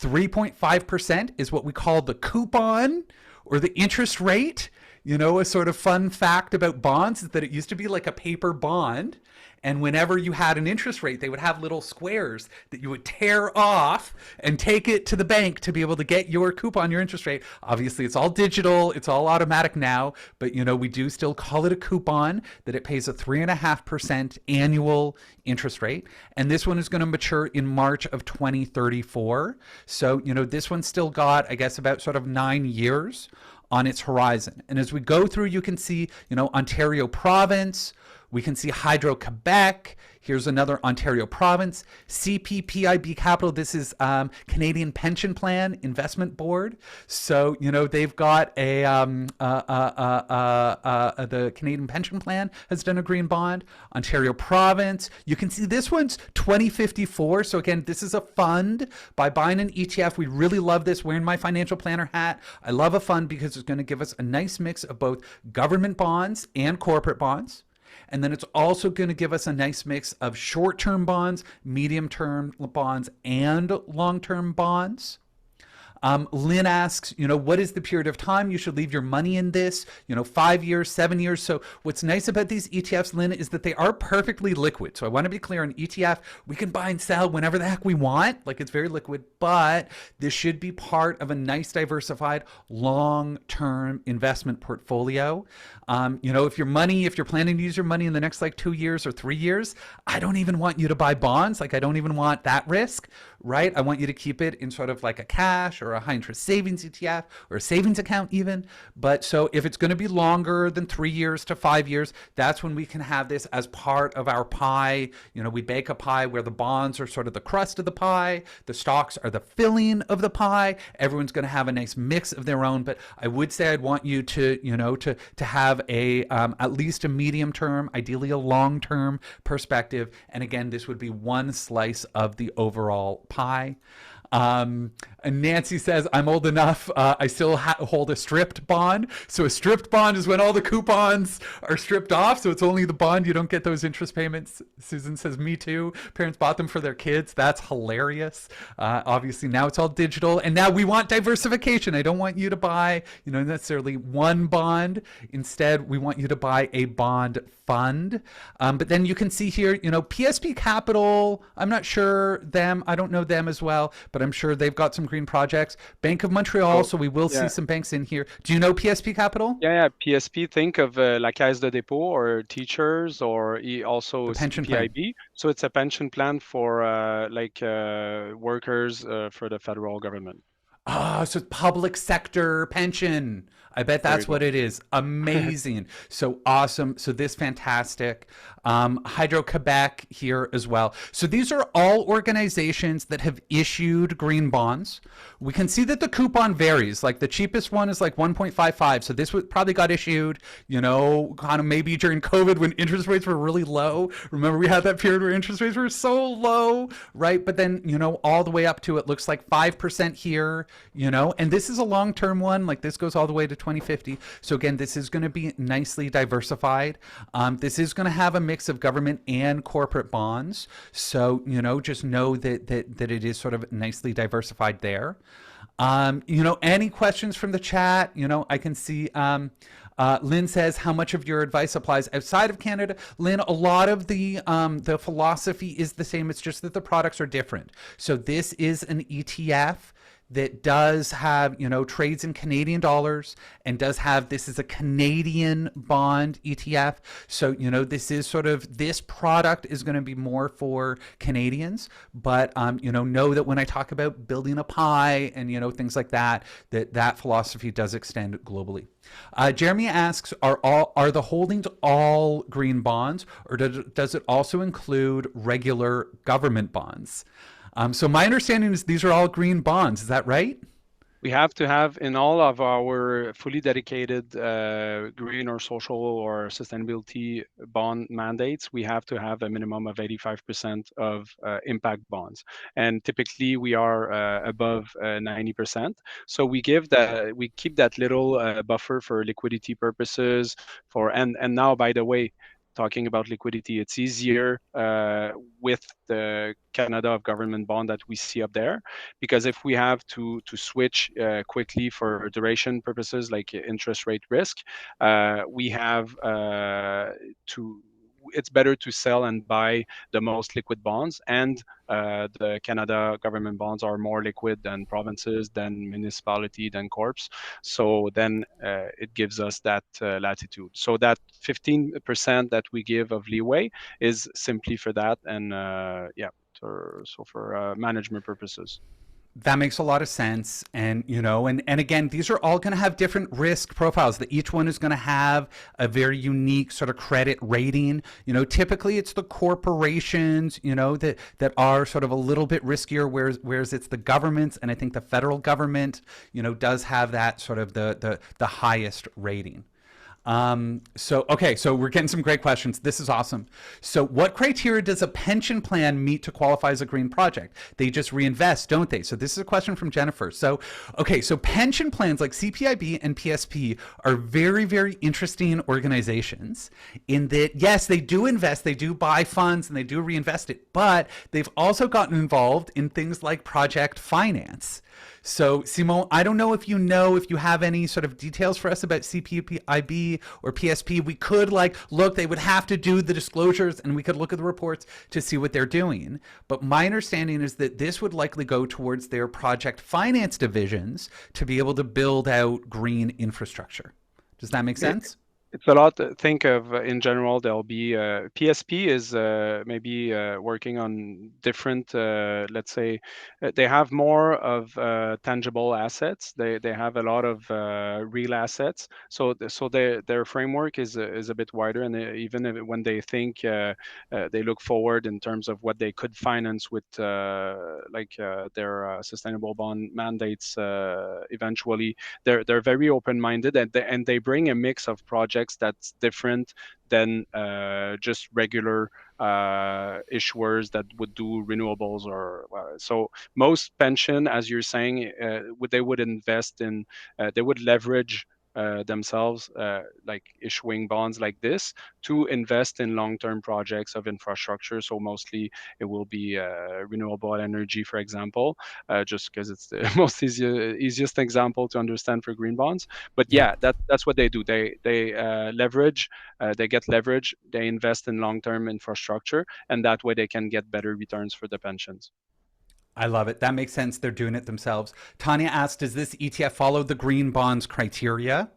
3.5% is what we call the coupon or the interest rate. A sort of fun fact about bonds is that it used to be like a paper bond. And whenever you had an interest rate, they would have little squares that you would tear off and take it to the bank to be able to get your coupon, your interest rate. Obviously, it's all digital. It's all automatic now. But, we do still call it a coupon, that it pays a 3.5% annual interest rate. And this one is going to mature in March of 2034. So, this one's still got, I guess, about sort of 9 years on its horizon. And as we go through, you can see, Ontario province, we can see Hydro-Quebec. Here's another Ontario province. CPPIB Capital. This is Canadian Pension Plan Investment Board. So, they've got the Canadian Pension Plan has done a green bond. Ontario province. You can see this one's 2054. So again, this is a fund. By buying an ETF, we really love this. Wearing my financial planner hat, I love a fund because it's going to give us a nice mix of both government bonds and corporate bonds. And then it's also going to give us a nice mix of short-term bonds, medium-term bonds, and long-term bonds. Lynn asks, what is the period of time you should leave your money in this? 5 years, 7 years. So what's nice about these ETFs, Lynn, is that they are perfectly liquid. So I want to be clear, on ETF, we can buy and sell whenever the heck we want. Like, it's very liquid, but this should be part of a nice diversified long-term investment portfolio. If you're planning to use your money in the next 2 years or 3 years, I don't even want you to buy bonds. I don't even want that risk, right? I want you to keep it in sort of like a cash or a high interest savings ETF or a savings account even. But so if it's going to be longer than 3 years to 5 years, that's when we can have this as part of our pie. We bake a pie where the bonds are sort of the crust of the pie, the stocks are the filling of the pie. Everyone's going to have a nice mix of their own. But I would say I'd want you to, to have a at least a medium term, ideally a long term perspective. And again, this would be one slice of the overall pie. And Nancy says, I'm old enough. I still hold a stripped bond. So a stripped bond is when all the coupons are stripped off. So it's only the bond. You don't get those interest payments. Susan says, me too. Parents bought them for their kids. That's hilarious. Obviously, now it's all digital. And now we want diversification. I don't want you to buy, necessarily one bond. Instead, we want you to buy a bond fund. But then you can see here, PSP Capital, I'm not sure them. I don't know them as well, but I'm sure they've got some green projects. Bank of Montreal, so we will see some banks in here. Do you know PSP Capital? Yeah. PSP, think of La Caisse de Dépôt or teachers or also CPIB. So it's a pension plan for workers for the federal government. So public sector pension. I bet There you that's go. what it is. Amazing. So awesome. So this fantastic. Hydro Quebec here as well. So these are all organizations that have issued green bonds. We can see that the coupon varies. Like the cheapest one is like 1.55. So this probably got issued, kind of maybe during COVID when interest rates were really low. Remember we had that period where interest rates were so low, right? But then, all the way up to it looks like 5% here, and this is a long-term one. Like this goes all the way to 2050. So again, this is going to be nicely diversified. This is going to have a mix of government and corporate bonds. So, just know that it is sort of nicely diversified there. Any questions from the chat? I can see Lynn says, how much of your advice applies outside of Canada? Lynn, a lot of the philosophy is the same. It's just that the products are different. So this is an ETF that does have, trades in Canadian dollars and does have, this is a Canadian bond ETF. So, this product is going to be more for Canadians, but, know that when I talk about building a pie and, things like that, that philosophy does extend globally. Jeremy asks, are the holdings all green bonds, or does it also include regular government bonds? So my understanding is these are all green bonds. Is that right? We have to have in all of our fully dedicated green or social or sustainability bond mandates, we have to have a minimum of 85% of impact bonds. And typically we are above 90%. So we keep that little buffer for liquidity purposes and now, by the way, talking about liquidity, it's easier with the Canada of government bond that we see up there, because if we have to switch quickly for duration purposes like interest rate risk, we have to. It's better to sell and buy the most liquid bonds, and the Canada government bonds are more liquid than provinces, than municipality, than corps. So then it gives us that latitude. So that 15% that we give of leeway is simply for that, and for management purposes. That makes a lot of sense. And, and again, these are all going to have different risk profiles. That each one is going to have a very unique sort of credit rating. Typically it's the corporations, that are sort of a little bit riskier, whereas it's the governments. And I think the federal government, does have that sort of the highest rating. So we're getting some great questions. This is awesome. So what criteria does a pension plan meet to qualify as a green project? They just reinvest, don't they? So this is a question from Jennifer. So pension plans like CPIB and PSP are very, very interesting organizations in that, yes, they do invest, they do buy funds, and they do reinvest it, but they've also gotten involved in things like project finance. So, Simon, I don't know if you have any sort of details for us about CPIB or PSP. We could look, they would have to do the disclosures and we could look at the reports to see what they're doing. But my understanding is that this would likely go towards their project finance divisions to be able to build out green infrastructure. Does that make sense? It's a lot to think of. In general, there'll be PSP is maybe working on different, let's say, they have more of tangible assets. They have a lot of real assets. So their framework is a bit wider, and when they think they look forward in terms of what they could finance with their sustainable bond mandates eventually, they're very open-minded, and they bring a mix of projects that's different than just regular issuers that would do renewables so most pension, as you're saying, they would invest in, they would leverage themselves, like issuing bonds like this to invest in long-term projects of infrastructure. So mostly it will be renewable energy, for example, just because it's the easiest example to understand for green bonds. But Yeah. that's what they do. They leverage, they get leverage, they invest in long-term infrastructure, and that way they can get better returns for the pensions. I love it. That makes sense. They're doing it themselves. Tanya asked, does this ETF follow the green bonds criteria?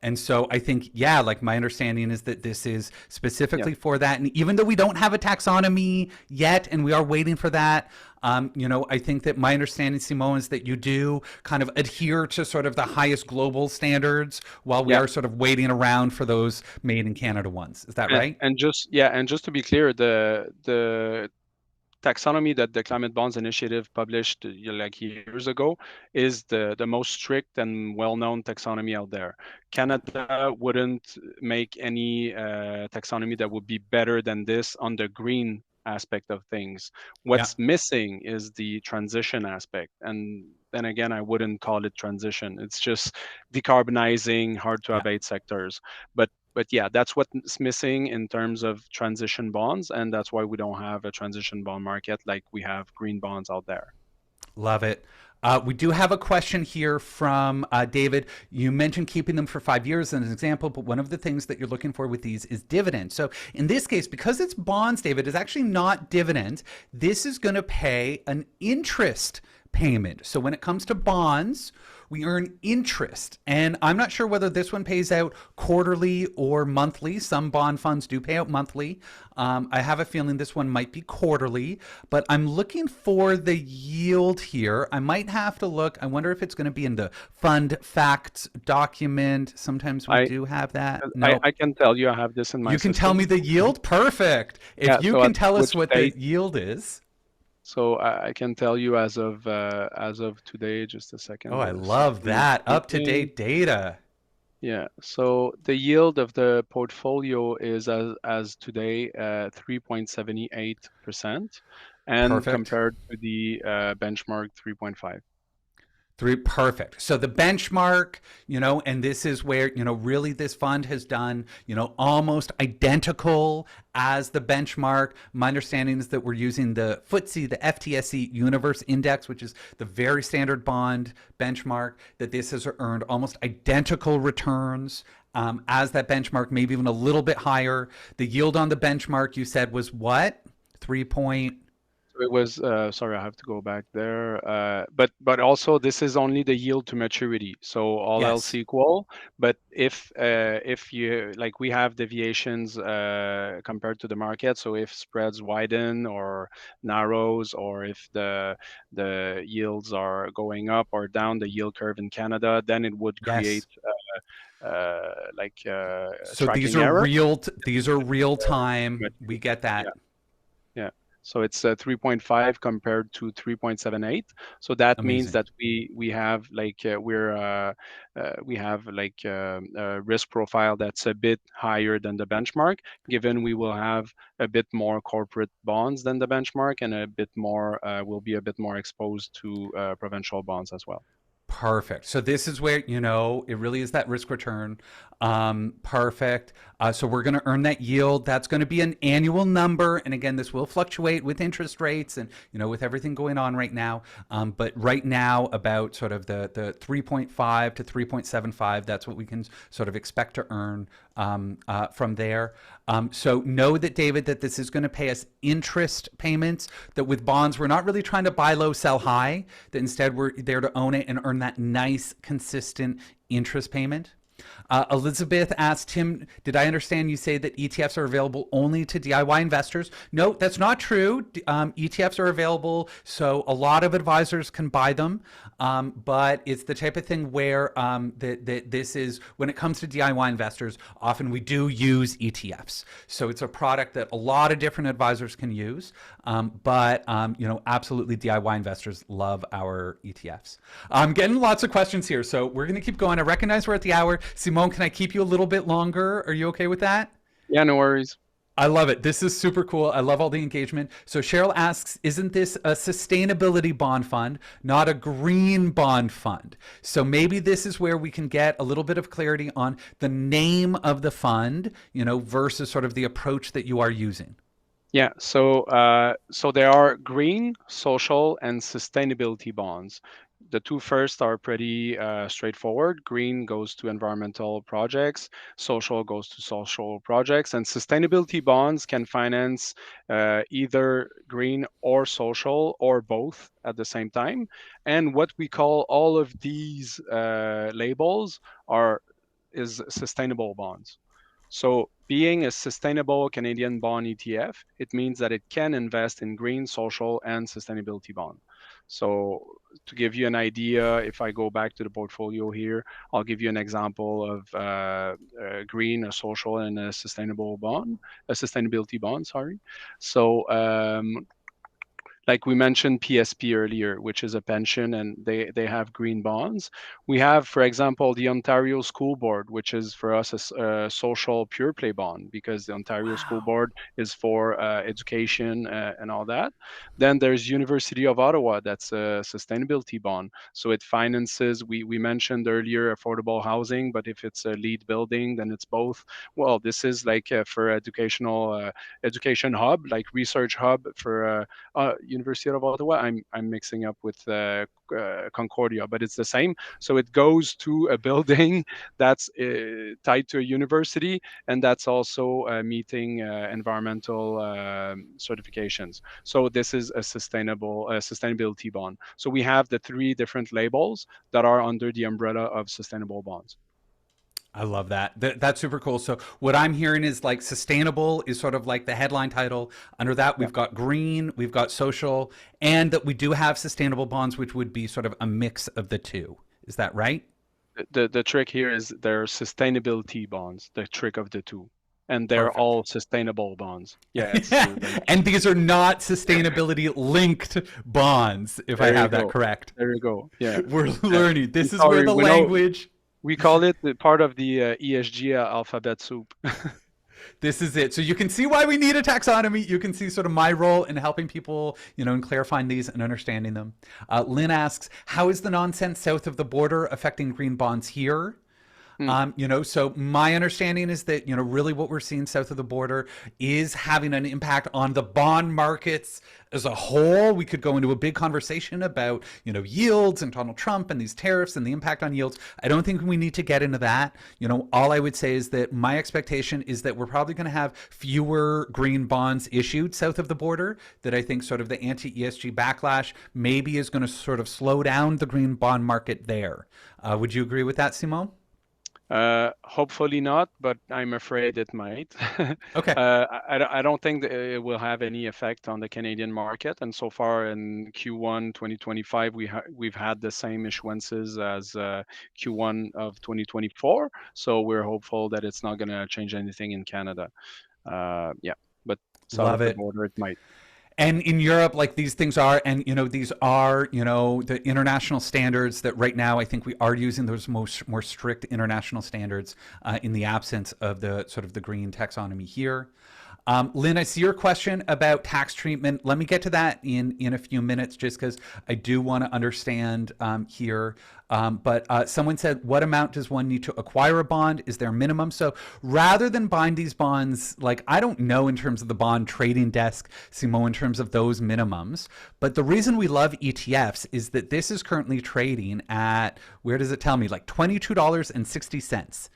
And so I think, yeah, like my understanding is that this is specifically for that. And even though we don't have a taxonomy yet, and we are waiting for that, I think that my understanding, Simone, is that you do kind of adhere to sort of the highest global standards while we Yeah. are sort of waiting around for those made in Canada ones. Is that right? And just to be clear, the taxonomy that the Climate Bonds Initiative published like years ago is the most strict and well-known taxonomy out there. Canada wouldn't make any taxonomy that would be better than this on the green aspect of things. Yeah. What's missing is the transition aspect. And then again, I wouldn't call it transition. It's just decarbonizing hard to Yeah. abate sectors. But yeah, that's what's missing in terms of transition bonds, and that's why we don't have a transition bond market like we have green bonds out there. Love it. We do have a question here from David. You mentioned keeping them for 5 years as an example, but one of the things that you're looking for with these is dividends. So in this case, because it's bonds, David, it's actually not dividends. This is going to pay an interest payment. So when it comes to bonds, we earn interest. And I'm not sure whether this one pays out quarterly or monthly. Some bond funds do pay out monthly. I have a feeling this one might be quarterly, but I'm looking for the yield here. I might have to look. I wonder if it's going to be in the fund facts document. Sometimes we I do have that. I, No. I can tell you I have this in my You can tell me system. the yield? Perfect. Yeah, If you so can at tell us which what the date? yield is. So I can tell you as of today, just a Oh, second. I The love system is that. Up to thinking. date data. Yeah, so the yield of the portfolio is as today 3.78%, and Perfect. compared to the benchmark 3.5. Three, perfect. So the benchmark, and this is where, really this fund has done, almost identical as the benchmark. My understanding is that we're using the FTSE, the FTSE Universe Index, which is the very standard bond benchmark, that this has earned almost identical returns as that benchmark, maybe even a little bit higher. The yield on the benchmark, you said, was what? 3 point. So it was, sorry, I have to go back there. But also this is only the yield to maturity. So all else Yes. equal. But if you like, we have deviations compared to the market. So if spreads widen or narrows, or if the yields are going up or down the yield curve in Canada, then it would create Yes. a So these tracking are error. real. These are real time. We Maturity. get that. Yeah. Yeah. So it's 3.5 compared to 3.78. So that means Amazing. that we have like we have like a risk profile that's a bit higher than the benchmark, given we will have a bit more corporate bonds than the benchmark, and a bit more will be a bit more exposed to provincial bonds as well. Perfect. So this is where, it really is that risk return. Perfect. So we're going to earn that yield. That's going to be an annual number. And again, this will fluctuate with interest rates and, with everything going on right now. But right now, about sort of the 3.5 to 3.75, that's what we can sort of expect to earn from there. So know that, David, that this is going to pay us interest payments, that with bonds, we're not really trying to buy low, sell high, that instead we're there to own it and earn that nice, consistent interest payment. Elizabeth asked Tim, did I understand you say that ETFs are available only to DIY investors? No, that's not true. ETFs are available, so a lot of advisors can buy them. But it's the type of thing where this is, when it comes to DIY investors, often we do use ETFs. So it's a product that a lot of different advisors can use. But absolutely DIY investors love our ETFs. I'm getting lots of questions here, so we're going to keep going. I recognize we're at the hour. Simone, can I keep you a little bit longer? Are you okay with that? Yeah, no worries. I love it. This is super cool. I love all the engagement. So Cheryl asks, isn't this a sustainability bond fund, not a green bond fund? So maybe this is where we can get a little bit of clarity on the name of the fund, versus sort of the approach that you are using. Yeah, so there are green, social, and sustainability bonds. The two first are pretty straightforward. Green goes to environmental projects, social goes to social projects, and sustainability bonds can finance either green or social or both at the same time. And what we call all of these labels are is sustainable bonds. So being a sustainable Canadian bond ETF, it means that it can invest in green, social, and sustainability bond. So to give you an idea, if I go back to the portfolio here, I'll give you an example of a green, a social, and a sustainable bond, a sustainability bond, sorry. So like we mentioned PSP earlier, which is a pension, and they have green bonds. We have, for example, the Ontario School Board, which is for us a social pure play bond, because the Ontario School Wow. Board is for education and all that. Then there's University of Ottawa, that's a sustainability bond. So it finances, we mentioned earlier affordable housing, but if it's a LEED building, then it's both. Well, this is like for education hub, like research hub for University of Ottawa. I'm mixing up with Concordia, but it's the same. So it goes to a building that's tied to a university, and that's also meeting environmental certifications. So this is a sustainability bond. So we have the three different labels that are under the umbrella of sustainable bonds. I love that. That's super cool. So what I'm hearing is like sustainable is sort of like the headline title. Under that, Yeah. we've got green, we've got social, and that we do have sustainable bonds, which would be sort of a mix of the two. Is that right? The trick here is they're sustainability bonds, the trick of the two, and they're Perfect. all sustainable bonds. Yeah, it's like And these are not sustainability linked bonds, if I there you have that go, correct. there you go. Yeah, We're uh, learning. This is where sorry, the we know language. we call it the part of the ESG alphabet soup. This is it. So you can see why we need a taxonomy. You can see sort of my role in helping people, in clarifying these and understanding them. Lynn asks, how is the nonsense south of the border affecting green bonds here? Hmm. So my understanding is that, really what we're seeing south of the border is having an impact on the bond markets as a whole. We could go into a big conversation about, yields and Donald Trump and these tariffs and the impact on yields. I don't think we need to get into that. All I would say is that my expectation is that we're probably going to have fewer green bonds issued south of the border, that I think sort of the anti-ESG backlash maybe is going to sort of slow down the green bond market there. Would you agree with that, Simon? Hopefully not, but I'm afraid it might. Okay. I don't think that it will have any effect on the Canadian market. And so far in Q1 2025, we've had the same issuances as Q1 of 2024. So we're hopeful that it's not going to change anything in Canada. Yeah, but south Love of the it. border, it might. And in Europe, like these things are, and these are, the international standards that right now I think we are using those more strict international standards in the absence of the sort of the green taxonomy here. Lynn, I see your question about tax treatment. Let me get to that in a few minutes, just because I do want to understand here. But someone said, what amount does one need to acquire a bond? Is there a minimum? So rather than buying these bonds, like I don't know in terms of the bond trading desk, Simo, in terms of those minimums. But the reason we love ETFs is that this is currently trading at, where does it tell me? Like $22.60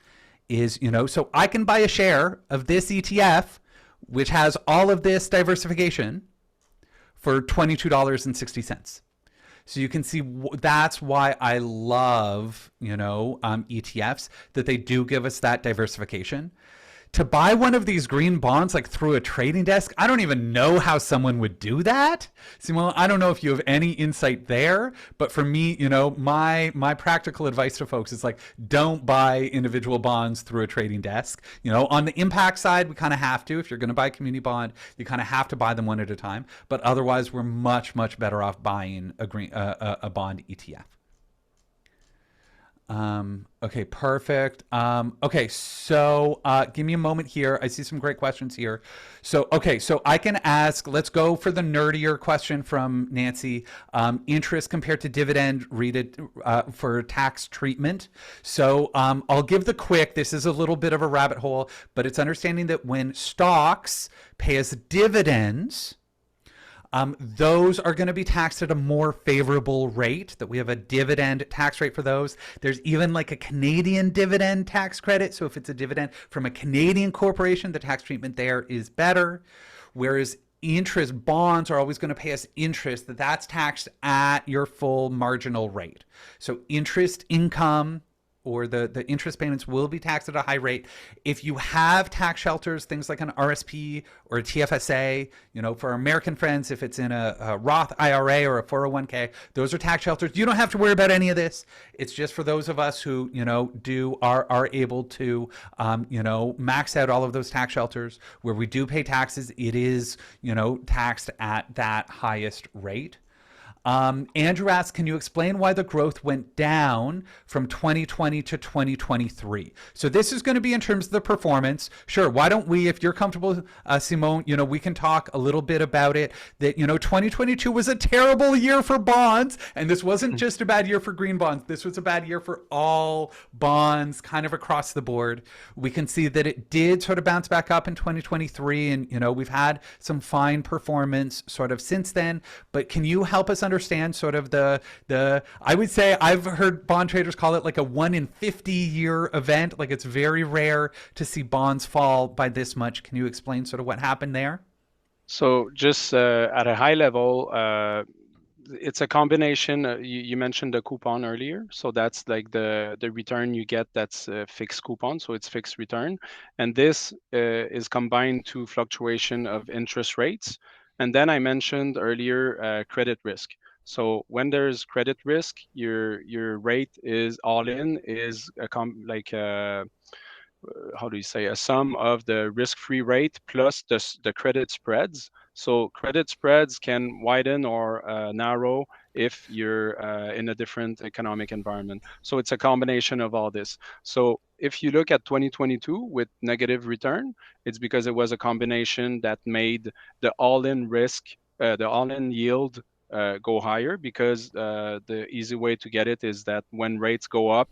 is, so I can buy a share of this ETF which has all of this diversification for $22.60. So you can see that's why I love, ETFs, that they do give us that diversification. To buy one of these green bonds like through a trading desk, I don't even know how someone would do that. See, well, I don't know if you have any insight there, but for me, my practical advice to folks is like, don't buy individual bonds through a trading desk. On the impact side, we kind of have to. If you're going to buy a community bond, you kind of have to buy them one at a time. But otherwise, we're much, much better off buying a bond ETF. Okay, perfect. Okay, so give me a moment here. I see some great questions here. So, okay, so I can ask, let's go for the nerdier question from Nancy. Interest compared to dividend, read it for tax treatment. So I'll give the quick, this is a little bit of a rabbit hole, but it's understanding that when stocks pay us dividends, those are going to be taxed at a more favorable rate, that we have a dividend tax rate for those. There's even like a Canadian dividend tax credit. So if it's a dividend from a Canadian corporation, the tax treatment there is better. Whereas interest bonds are always going to pay us interest that's taxed at your full marginal rate. So interest income or the interest payments will be taxed at a high rate. If you have tax shelters, things like an RSP or a TFSA, for our American friends, if it's in a Roth IRA or a 401k, those are tax shelters. You don't have to worry about any of this. It's just for those of us who, are able to, max out all of those tax shelters where we do pay taxes. It is, taxed at that highest rate. Andrew asks, can you explain why the growth went down from 2020 to 2023? So this is going to be in terms of the performance. Sure, why don't we, if you're comfortable, Simone, we can talk a little bit about it, that, 2022 was a terrible year for bonds. And this wasn't just a bad year for green bonds. This was a bad year for all bonds kind of across the board. We can see that it did sort of bounce back up in 2023. And, we've had some fine performance sort of since then. But can you help us understand sort of the I would say, I've heard bond traders call it like a 1 in 50 year event. Like, it's very rare to see bonds fall by this much. Can you explain sort of what happened there? So just at a high level, it's a combination. You mentioned the coupon earlier, so that's like the return you get. That's a fixed coupon, so it's fixed return, and this is combined to fluctuation of interest rates. And then I mentioned earlier credit risk. So when there's credit risk, your rate is all in is how do you say, a sum of the risk-free rate plus the credit spreads. So credit spreads can widen or narrow if you're in a different economic environment. So it's a combination of all this. So if you look at 2022 with negative return, it's because it was a combination that made the all-in risk, the all-in yield go higher, because the easy way to get it is that when rates go up,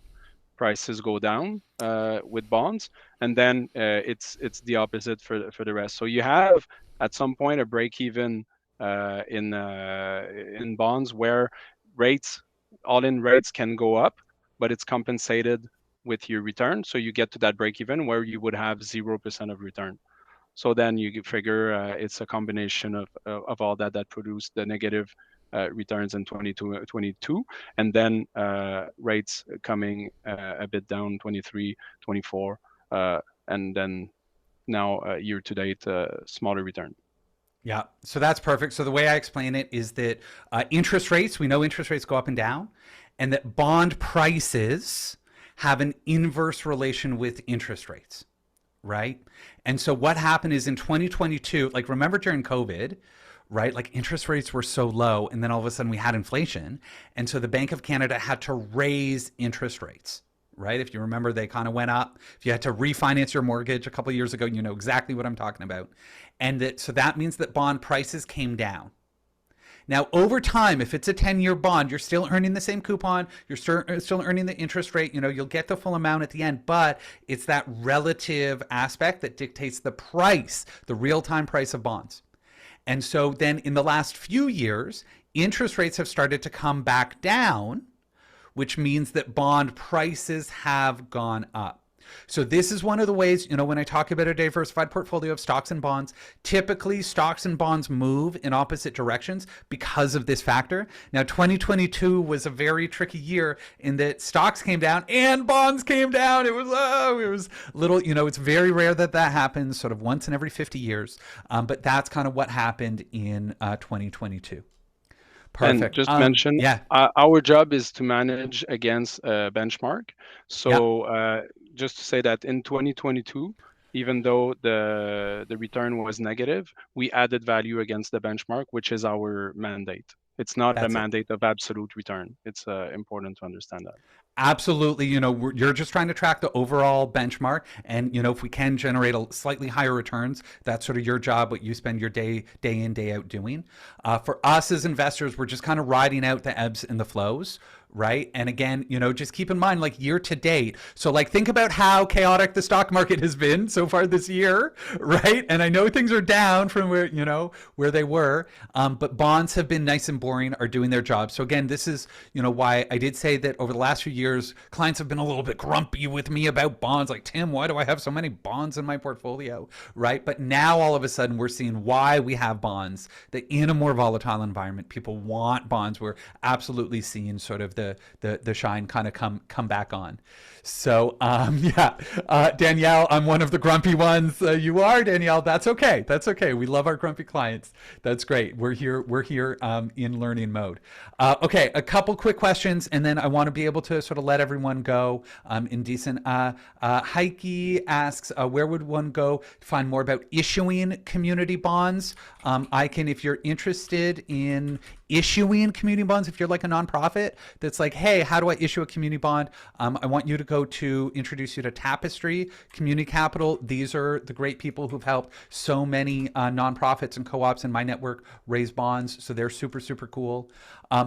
prices go down with bonds, and then it's the opposite for the rest. So you have at some point a break even in bonds where rates, all-in rates, can go up, but it's compensated with your return. So you get to that break even where you would have 0% of return. So then you figure it's a combination of all that produced the negative returns in 2022, and then rates coming a bit down 23, 24, and then now year to date smaller return. Yeah, so that's perfect. So the way I explain it is that interest rates, we know interest rates go up and down, and that bond prices have an inverse relation with interest rates, right? And so what happened is in 2022, like, remember during COVID, right? Like, interest rates were so low, and then all of a sudden we had inflation. And so the Bank of Canada had to raise interest rates, right? If you remember, they kind of went up. If you had to refinance your mortgage a couple of years ago, you know exactly what I'm talking about. And so that means that bond prices came down. Now, over time, if it's a 10-year bond, you're still earning the same coupon. You're still earning the interest rate. You'll get the full amount at the end, but it's that relative aspect that dictates the price, the real-time price of bonds. And so then in the last few years, interest rates have started to come back down, which means that bond prices have gone up. So this is one of the ways, when I talk about a diversified portfolio of stocks and bonds, typically stocks and bonds move in opposite directions because of this factor. Now, 2022 was a very tricky year in that stocks came down and bonds came down. It was little, it's very rare that happens, sort of once in every 50 years. But that's kind of what happened in 2022. Perfect. And just mention, yeah. Our job is to manage against a benchmark. So just to say that in 2022, even though the return was negative, we added value against the benchmark, which is our mandate. It's not a mandate of absolute return. It's important to understand that. Absolutely. You're just trying to track the overall benchmark. And, if we can generate a slightly higher returns, that's sort of your job, what you spend your day in, day out doing. For us as investors, we're just kind of riding out the ebbs and the flows, right? And again, just keep in mind, like, year to date. So, like, think about how chaotic the stock market has been so far this year, right? And I know things are down from where they were, but bonds have been nice and boring, are doing their job. So again, this is, why I did say that over the last few years, clients have been a little bit grumpy with me about bonds. Like, Tim, why do I have so many bonds in my portfolio, right? But now all of a sudden we're seeing why we have bonds, that in a more volatile environment, people want bonds. We're absolutely seeing sort of the shine kind of come back on. So yeah, Danielle, I'm one of the grumpy ones. You are, Danielle. That's okay. That's okay. We love our grumpy clients. That's great. We're here in learning mode. Okay, a couple quick questions, and then I want to be able to sort of let everyone go in decent. Heike asks, where would one go to find more about issuing community bonds? I can, if you're interested in issuing community bonds, if you're like a nonprofit that's like, hey, how do I issue a community bond? I want you to go to introduce you to Tapestry Community Capital. These are the great people who've helped so many nonprofits and co-ops in my network raise bonds. So they're super, super cool.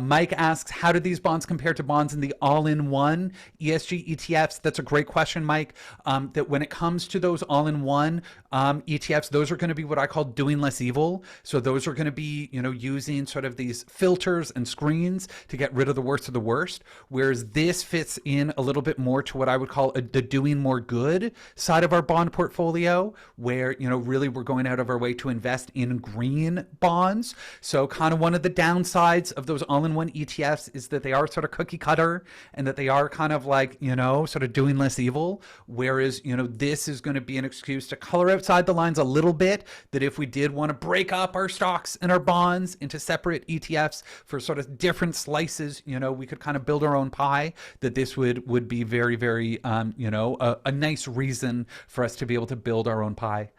Mike asks, how do these bonds compare to bonds in the all-in-one ESG ETFs? That's a great question, Mike. That when it comes to those all-in-one ETFs, those are going to be what I call doing less evil. So those are going to be, using sort of these filters and screens to get rid of the worst of the worst. Whereas this fits in a little bit more to what I would call the doing more good side of our bond portfolio, where, really we're going out of our way to invest in green bonds. So kind of one of the downsides of those all-in-one ETFs is that they are sort of cookie cutter and that they are kind of like, sort of doing less evil. Whereas, this is going to be an excuse to color outside the lines a little bit, that if we did want to break up our stocks and our bonds into separate ETFs for sort of different slices, we could kind of build our own pie, that this would be very, very, a nice reason for us to be able to build our own pie.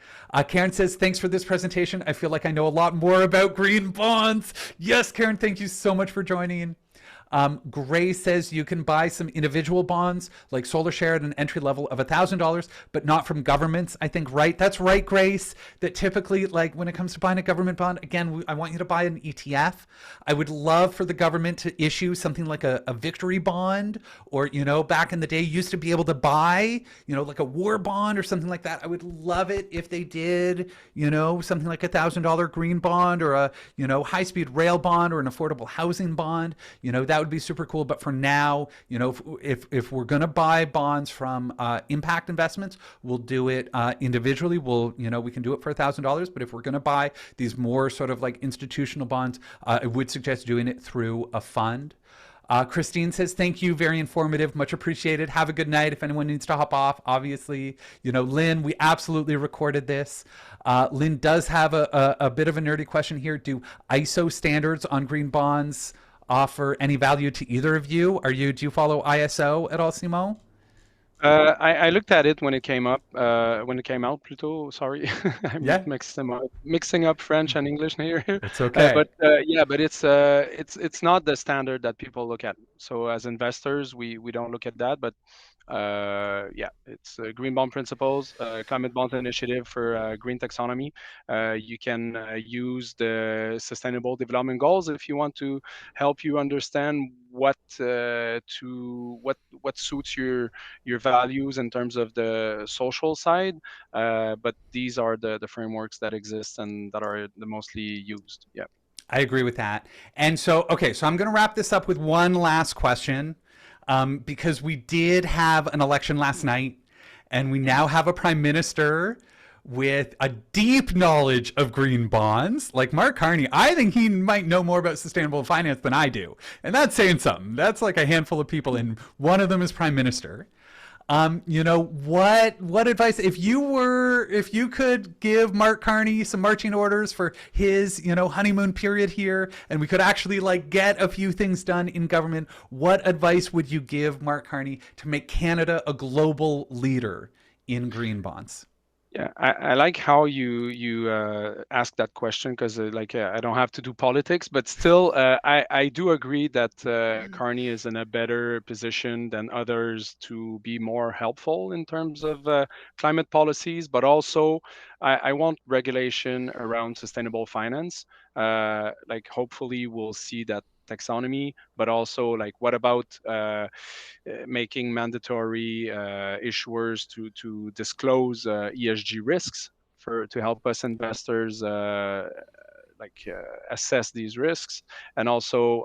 Karen says, thanks for this presentation. I feel like I know a lot more about green bonds. Yes, Karen, thank you so much for joining. Gray says you can buy some individual bonds like Solar Share at an entry level of $1,000, but not from governments. I think, right? That's right, Grace. That typically, like when it comes to buying a government bond, again, I want you to buy an ETF. I would love for the government to issue something like a victory bond, or, back in the day, used to be able to buy, like a war bond or something like that. I would love it if they did, something like $1,000 green bond, or a, high-speed rail bond, or an affordable housing bond. That would be super cool. But for now, if we're going to buy bonds from impact investments, we'll do it individually. We can do it for $1,000. But if we're going to buy these more sort of like institutional bonds, I would suggest doing it through a fund. Christine says, thank you. Very informative. Much appreciated. Have a good night. If anyone needs to hop off, obviously, Lynn, we absolutely recorded this. Lynn does have a bit of a nerdy question here. Do ISO standards on green bonds offer any value to either of you? Do you follow ISO at all, Simo? I looked at it when it came up, when it came out, plutôt. Sorry, I'm Yeah, mixing up French and English here. it's okay. But it's not the standard that people look at. So as investors, we don't look at that. But it's Green Bond Principles, Climate Bond Initiative for Green Taxonomy. You can use the Sustainable Development Goals if you want to help you understand what suits your values in terms of the social side. But these are the frameworks that exist and that are the mostly used. Yeah. I agree with that. And so, okay, so I'm going to wrap this up with one last question, because we did have an election last night, and we now have a prime minister with a deep knowledge of green bonds, like Mark Carney. I think he might know more about sustainable finance than I do. And that's saying something. That's like a handful of people, and one of them is prime minister. What advice, if you could give Mark Carney some marching orders for his, honeymoon period here, and we could actually like get a few things done in government, what advice would you give Mark Carney to make Canada a global leader in green bonds? Yeah, I like how you ask that question, because I don't have to do politics, but still I do agree that Carney is in a better position than others to be more helpful in terms of climate policies, but also I want regulation around sustainable finance. Hopefully we'll see that taxonomy, but also what about making mandatory issuers to disclose ESG risks to help us investors assess these risks, and also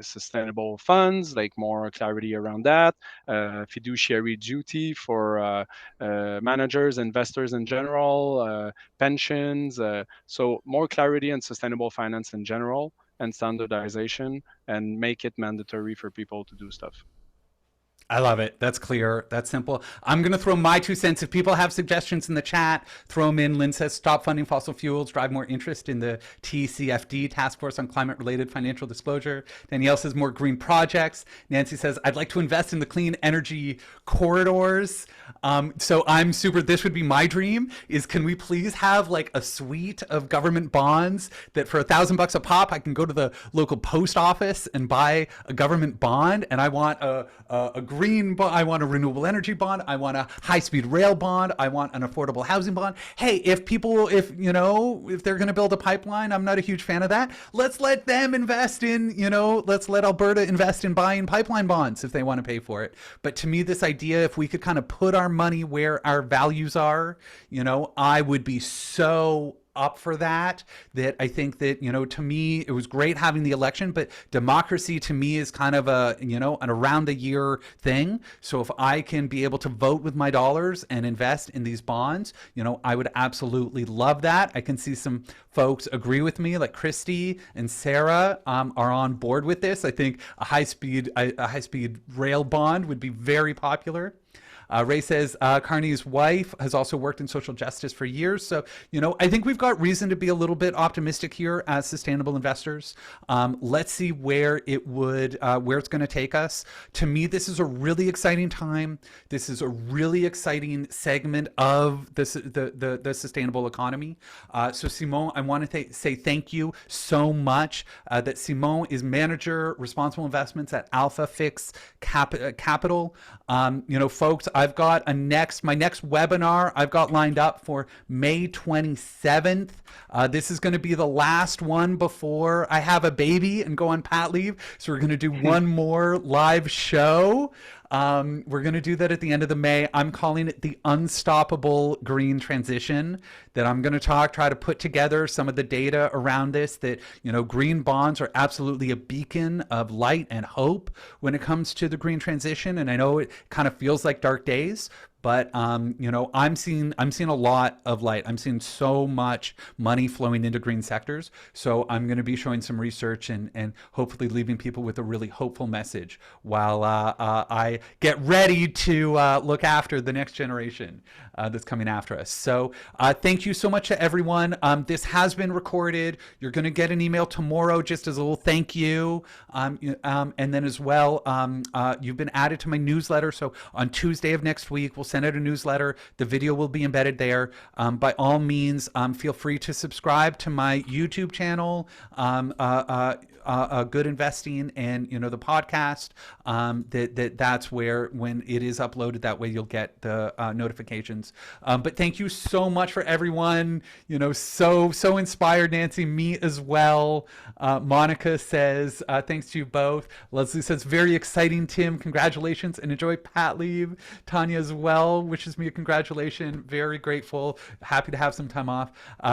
sustainable funds, more clarity around that, fiduciary duty for managers, investors in general, pensions, so more clarity on sustainable finance in general. and standardization and make it mandatory for people to do stuff. I love it. That's clear. That's simple. I'm going to throw my 2 cents. If people have suggestions in the chat, throw them in. Lynn says, stop funding fossil fuels, drive more interest in the TCFD, Task Force on Climate Related Financial Disclosure. Danielle says, more green projects. Nancy says, I'd like to invest in the clean energy corridors. So I'm super, this would be my dream, is can we please have like a suite of government bonds that for $1,000 a pop, I can go to the local post office and buy a government bond. And I want a green bond, I want a renewable energy bond, I want a high-speed rail bond, I want an affordable housing bond. Hey, if they're going to build a pipeline, I'm not a huge fan of that. Let's let them invest in, let's let Alberta invest in buying pipeline bonds if they want to pay for it. But to me, this idea, if we could kind of put our money where our values are, I would be so up for that I think that to me it was great having the election, but democracy to me is kind of an around the year thing. So if I can be able to vote with my dollars and invest in these bonds, I would absolutely love that. I can see some folks agree with me, like Christy and Sarah are on board with this. I think a high speed rail bond would be very popular. Ray says Carney's wife has also worked in social justice for years. So, I think we've got reason to be a little bit optimistic here as sustainable investors. Let's see where it's going to take us. To me, this is a really exciting time. This is a really exciting segment of the sustainable economy. So Simon, I want to say thank you so much. That Simon is manager responsible investments at Alpha Fix Capital. Folks, I've got my next webinar I've got lined up for May 27th. This is going to be the last one before I have a baby and go on pat leave. So we're going to do one more live show. We're going to do that at the end of the May. I'm calling it the unstoppable green transition, that I'm going to try to put together some of the data around this, that, green bonds are absolutely a beacon of light and hope when it comes to the green transition. And I know it kind of feels like dark days, but I'm seeing a lot of light. I'm seeing so much money flowing into green sectors. So I'm going to be showing some research and hopefully leaving people with a really hopeful message while I get ready to look after the next generation that's coming after us. So thank you so much to everyone. This has been recorded. You're going to get an email tomorrow just as a little thank you. And then as well, you've been added to my newsletter. So on Tuesday of next week, we'll send out a newsletter. The video will be embedded there. By all means, feel free to subscribe to my YouTube channel, Good Investing, and the podcast. That's where, when it is uploaded, that way you'll get the notifications. But thank you so much for everyone. So inspired, Nancy, me as well. Monica says thanks to you both. Leslie says very exciting, Tim. Congratulations and enjoy pat leave. Tanya as well wishes me a congratulation. Very grateful. Happy to have some time off.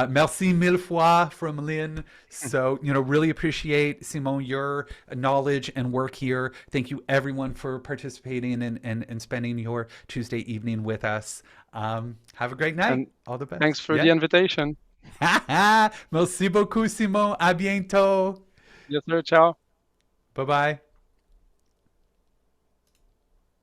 Merci mille fois from Lynn. So really appreciate, Simon, your knowledge and work here. Thank you everyone for participating and spending your Tuesday evening with us. Have a great night. And all the best. Thanks for the invitation. Merci beaucoup, Simon. À bientôt. Yes, sir. Ciao. Bye-bye.